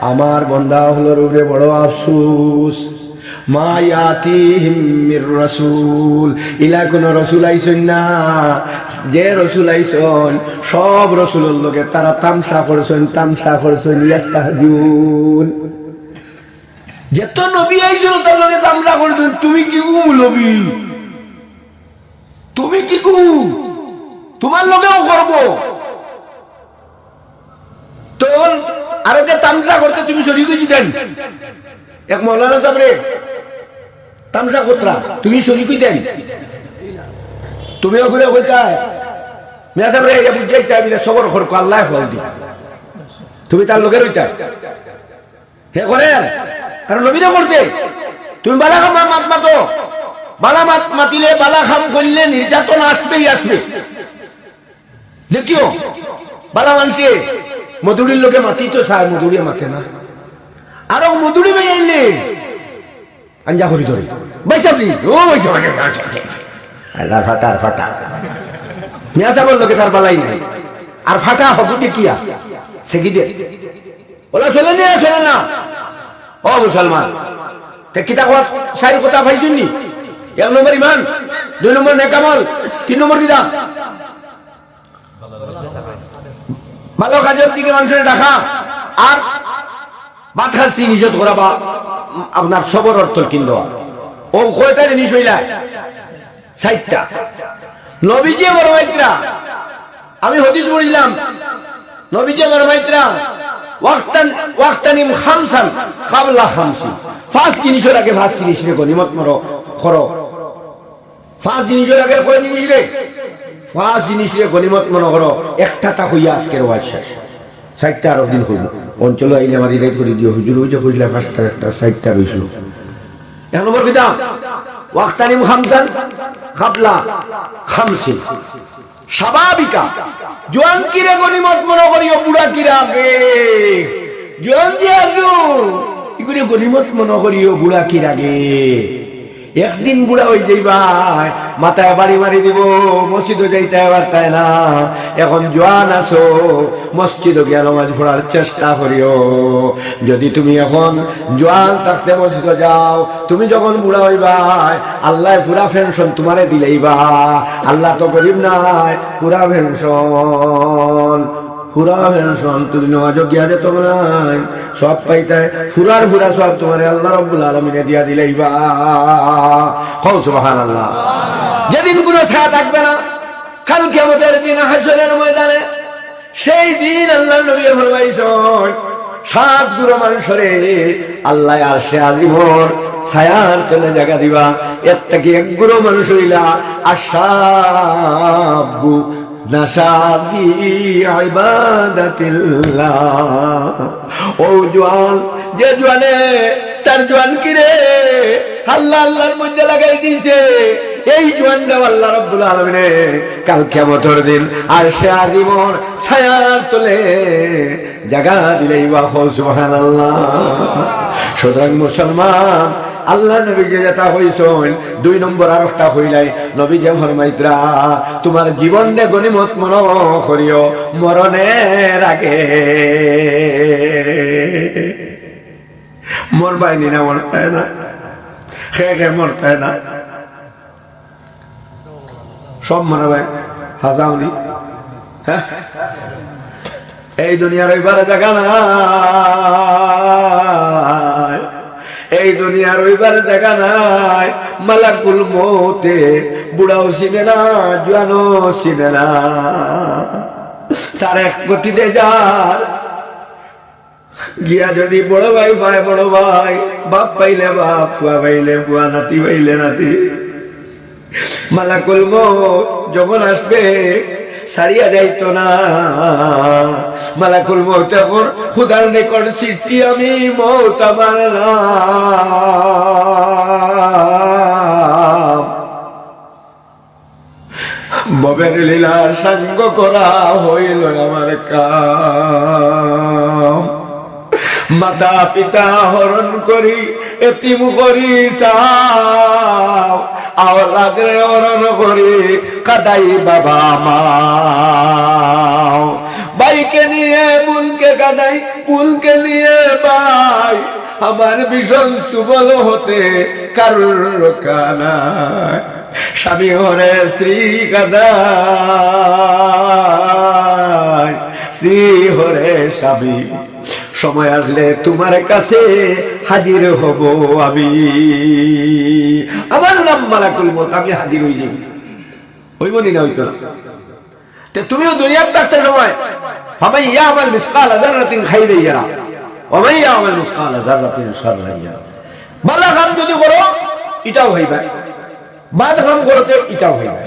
আমার বান্দা হলোর উপরে বড় আফসোস। মা ইয়াতিহিম মির রাসূল, ইলা কোন রাসূল আইছেন না। যে রাসূল আইছেন সব রাসূলের লগে তারা তামসা করছেন ইয়াস্তাহজিউন। যত নবী আইছেন তার লগে তামসা করছেন। তুমি কি নবী, তুমি কি তোমার লগেও করবো। তখন আরে তামসা করতে তুমি শরীর দিতেন। এক মৌলানা সাহেব রে তামসা করতা, তুমি শরীর দিতেন। তুমিও ঘুরে কইতাই মিয়া সাহেব রে বুঝাইতে সবর করো, আল্লাহ ফল দি। তুমি তার লোকের হইতা হে করেন, কারণ নবীরা করতে। তুমি বালা খাম মাত মাতো, বালা মাত মাতিলে বালা খাম করলে নির্যাতন আসবেই আসবে। দেখিও বালা মানছে মধুরীর লোকে মাতি তো চায়, মধুরী মাতে না। আরো মধুরী ভাই আইলে আঞ্জা করি ধরে বাইসাবলি ও আল্লাহ ফাটা মিয়া সাহেবের লোকে তার বালাই নাই। আর ফাটা হবুটি কিয়া সেগিদে ওলা চলে না। ও মুসলমান কিতা চারি কথা পাইছুন নি? 1 নম্বর ইমান, 2 নম্বর নেকামল, 3 নম্বর কিতা ভালো কাজের দিকে মানুষের ডাকা, আর ভাত খাস্তি নিষেধ করা বা আপনার সবর অর্থ কিনতে। ও কয়টা জিনিস হইলা 60টা। নবীজি বরমাইত্রা, আমি হদিস পড়িলাম, নবীজি বরমাইত্রা ওয়াক্তানিম খামসান কাবলা খামসিন, 5 জিনিসের আগে 5 জিনিস রে গনিমত করো। 5 জিনিসের আগে কয় জিনিস রে? 5 জিনিস রে গনিমত মনে করো। একটা তা হইয়া আজকের ওয়াজ শেষ। 60টা আরো দিন হইল অঞ্চল আইলে আমার ইরাইত করে দিও। হুজুর হইছে কইলা 5টা একটা 60টা হইছিল। 1 নম্বর কিতা ওয়াক্তানিম খামসান কাবলা খামসিন, স্বাভাবিকা জোয়ান কিরে গনিমত মনে করিও, বুড়া কিরা আগে জোয়ান যে আছো ইগুরে গনিমত মনে করিও, বুড়া কির আগে। একদিন বুড়া হয়ে যাইবাই, মাথায় বাড়ি মারি দিব, মসজিদে যাইতে পারতাই না। এখন জোয়ান আছো, মসজিদে গিয়ে নামাজ পড়ার চেষ্টা করিও। যদি তুমি এখন জোয়ান থাকতে মসজিদে যাও, তুমি যখন বুড়া হইবাই আল্লাহ পুরা পেনশন তোমারে দিলেইবা। আল্লাহ তো গরিব নাই, পুরা পেনশন তুমি নামাজ গিয়া যেত নাই সব পাইতাই, ফুরার সব তোমার আল্লাহ রাব্বুল আলামিনে দিয়া দিলেইবা। কও সুবহানাল্লাহ। যেদিন কোনো ছায়া থাকবে না, কাল কিয়ামতের দিন হাসরের ময়দানে, সেই দিন আল্লাহর নবী ফরমাইছেন 7 গুরু মানুষরে আল্লাহ আরশে আজিমর ছায়ার তলে জায়গা দিবা। এর থেকে 1 গুরু মানুষ হইলা আশাবু নাশাফি ইবাদাতিল্লাহ। ও জওয়ান, যে জওয়ানে তার জওয়ান কিরে আল্লাহর মধ্যে লাগাই দিয়েছে, এই জওয়ানটা আল্লাহ রাব্বুল আলামিন কাল কিয়ামতের দিন আরশে আজিমর ছায়ার তলে জায়গা দিলেইবা। সুবহানাল্লাহ। সুতরাং মুসলমান, আল্লাহ নবী যেটা হইছেন 2 নম্বর আর একটা হইলাই, নবী যে ফরমাইত্রা তোমার জীবনে গনিমত মনে করিও মরণের আগে। মরবাই নি না, মরতায় না, খে মরতায় না, সব মরবাই হাজাউনি। হ্যাঁ, এই দুনিয়ার ওইবারে দেখা না, এই দুনিয়ার ওইবারে দেখা নাই। মালাকুল মৌতে বুড়াও চিনে না, জোয়ানও চিনে না, তার এক গতিতে যার গিয়া যদি বড় ভাই পায় বড় ভাই, বাপ পাইলে বাপ, ফুয়া পাইলে ফুয়া, নাতি পাইলে নাতি। মালাকুল মৌত যখন আসবে সারিয়া যাইতো না। মালাকুল মৌত এখন খুদার নিকট চিঠি, আমি মৌত আমার নাম, ববের লীলার সাঙ্গ করা হইল আমার কাম। মাতা পিতা হরণ করি এতিম করি চাও, আওলাদরে হরণ করি কাদাই বাবা মা। ভাইকে নিয়ে বোনকে কাঁদাই, বোনকে নিয়ে ভাই, আমার ভীষণ তুবল হতে কারুর রক্ষা নাই। স্বামী হরে স্ত্রী কাঁদায়, স্ত্রী হরে স্বামী, সময় আসলে তোমার কাছে হাজির হব আমি। আমার নাম মালাকুল মউত, আমি হাজির হয়ে যাই। হইব নি না হইতো না? তুমিও দুনিয়ার থাকতে সময় ফামান ইয়ামাল মিসকালা যাররাতিন খাইরান ইয়ারা ওয়া মান ইয়ামাল মিসকালা যাররাতিন শাররান ইয়ারা। ভালো কাম যদি করো এটাও হইবে, বাদ কাম করতে এটাও হইবে।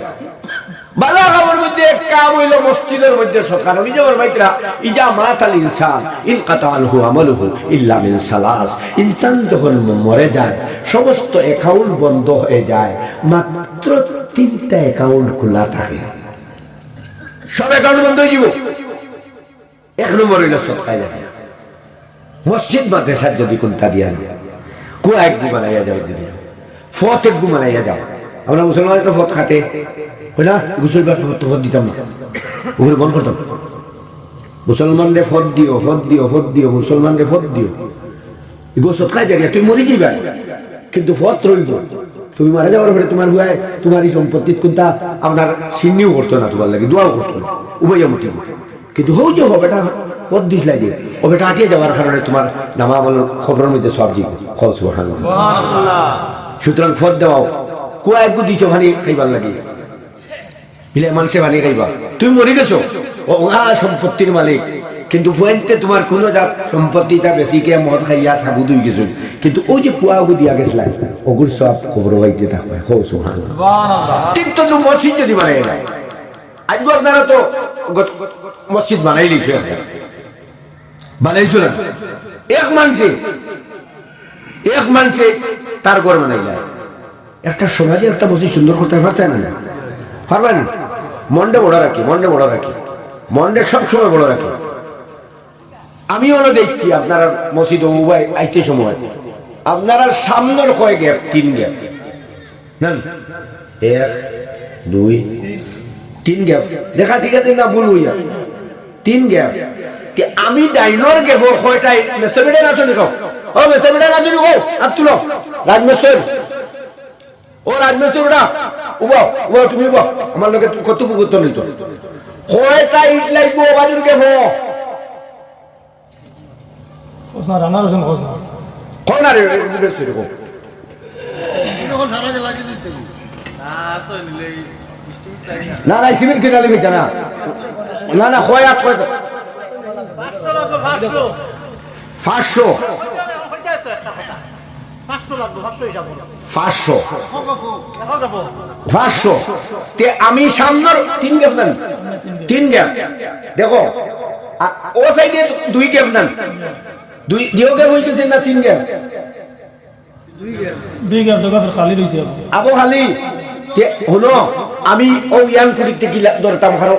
ভালো কামের মধ্যে এক কাম হইল মসজিদের মধ্যে সৎকার। নবী যে ফরমাইতরা ইজা মাতাল ইনসান ইনকাতা আনহু আমালুহু ইল্লা মিন সালাস। ইনসান যখন মরে যায় সমস্ত অ্যাকাউন্ট বন্ধ হয়ে যায়, মাত্র 3টা অ্যাকাউন্ট খোলা থাকে। সব অ্যাকাউন্ট বন্ধ হয়ে যাব। 1 নম্বর হইল সৎকায় যায়। মসজিদ মাদ্রাসার যদি কোনটা দিয়া যায়, কুয়া এক গু বানাইয়া যাও, দিদি ফত এক গু বানাইয়া যাও। আমরা মুসলমান তো ফত খাতে হয় না, গোসল ফত দিতাম না, ওগুলো বন্ধ করতাম। মুসলমানদের ফত দিও, ফত দিও, ফত দিও, মুসলমানদের ফত দিও। এগুলো সৎকায় যায়, তুই মরি যাইবা কিন্তু ফত রইল। তুমি মারা যাওয়ার পরে তোমার ভুয়ায় তোমার এই সম্পত্তি কোনটা আপনার সিন্নিও করতো না, তোমার লাগে দোয়াও করতো না, উভয়মতি। কিন্তু হৌ যে হবেটা পথ দিস লাগে, ও বেটা হাঁটিয়ে যাওয়ার কারণে তোমার নামা আমল খবরের মধ্যে সব জি সুবহানাল্লাহ। সুতরাং ফত দেওয়াও, কুয়া এক দিছ ভানি খাইবার লাগে, বিলে মানুষে ভানি খাইবা। তুমি মরে গেছো, ও সম্পত্তির মালিক, কিন্তু ফুয়াইতে তোমার কোনো জাত সম্পত্তিটা বেশি কে মদ খাইয়া সাবু দুই গেছো, কিন্তু ওই যে কুয়া দিয়া গেছিল ওগুলো সব খবর হইতে থাকবে। ঠিক তো মসজিদ যদি বানাই যায়, আজকে আপনারা তো মসজিদ বানাই লিখছে, বানাইছো না? এক মানছে তার ঘর বানাই যায়। একটা সমাজে একটা মসজিদ সুন্দর করতে পারতে না, পারবেন? মন্ডে বড় রাখি, মন্ডে বড় রাখি, মন্ডে সবসময় বড় রাখি। আমিও দেখছি আপনারা মসজিদ উভয় আইতে সময় আপনারা সামনের কয় গ্যাপ, 3 গ্যাপ, 1 2 3 গ্যাপ দেখা ঠিক আছে না? ভুল হইয়া 3 গ্যাপ। আমি ডাইনর গ্যাপ কয়টাই মেস্তর আছো নি? ও মেস্তর আছো নি? আর তুলো রাজমেস্তর, ও রাজমেস্তর উবাও উবাও, তুমি উবাও, আমার লোকে কত গুরুত্ব নিত। কয়টা ইট লাগবো বাজুর গ্যাপ? না না সিমেন্ট কিনা লিখে জানা না না হয় 500 আমি সামনের 3 গ্যাপ নেন, 3 গ্যাপ দেখো, ও সাইডে 2 গ্যাপ নেন, 2 গ্যাপ হইতেছে না 3 গ্যাপ? 2 গ্যাপ তো খালি রইছে। আবো খালি হলো আমি ও ইয়ান কুড়িতে কি ধরতাম, কারণ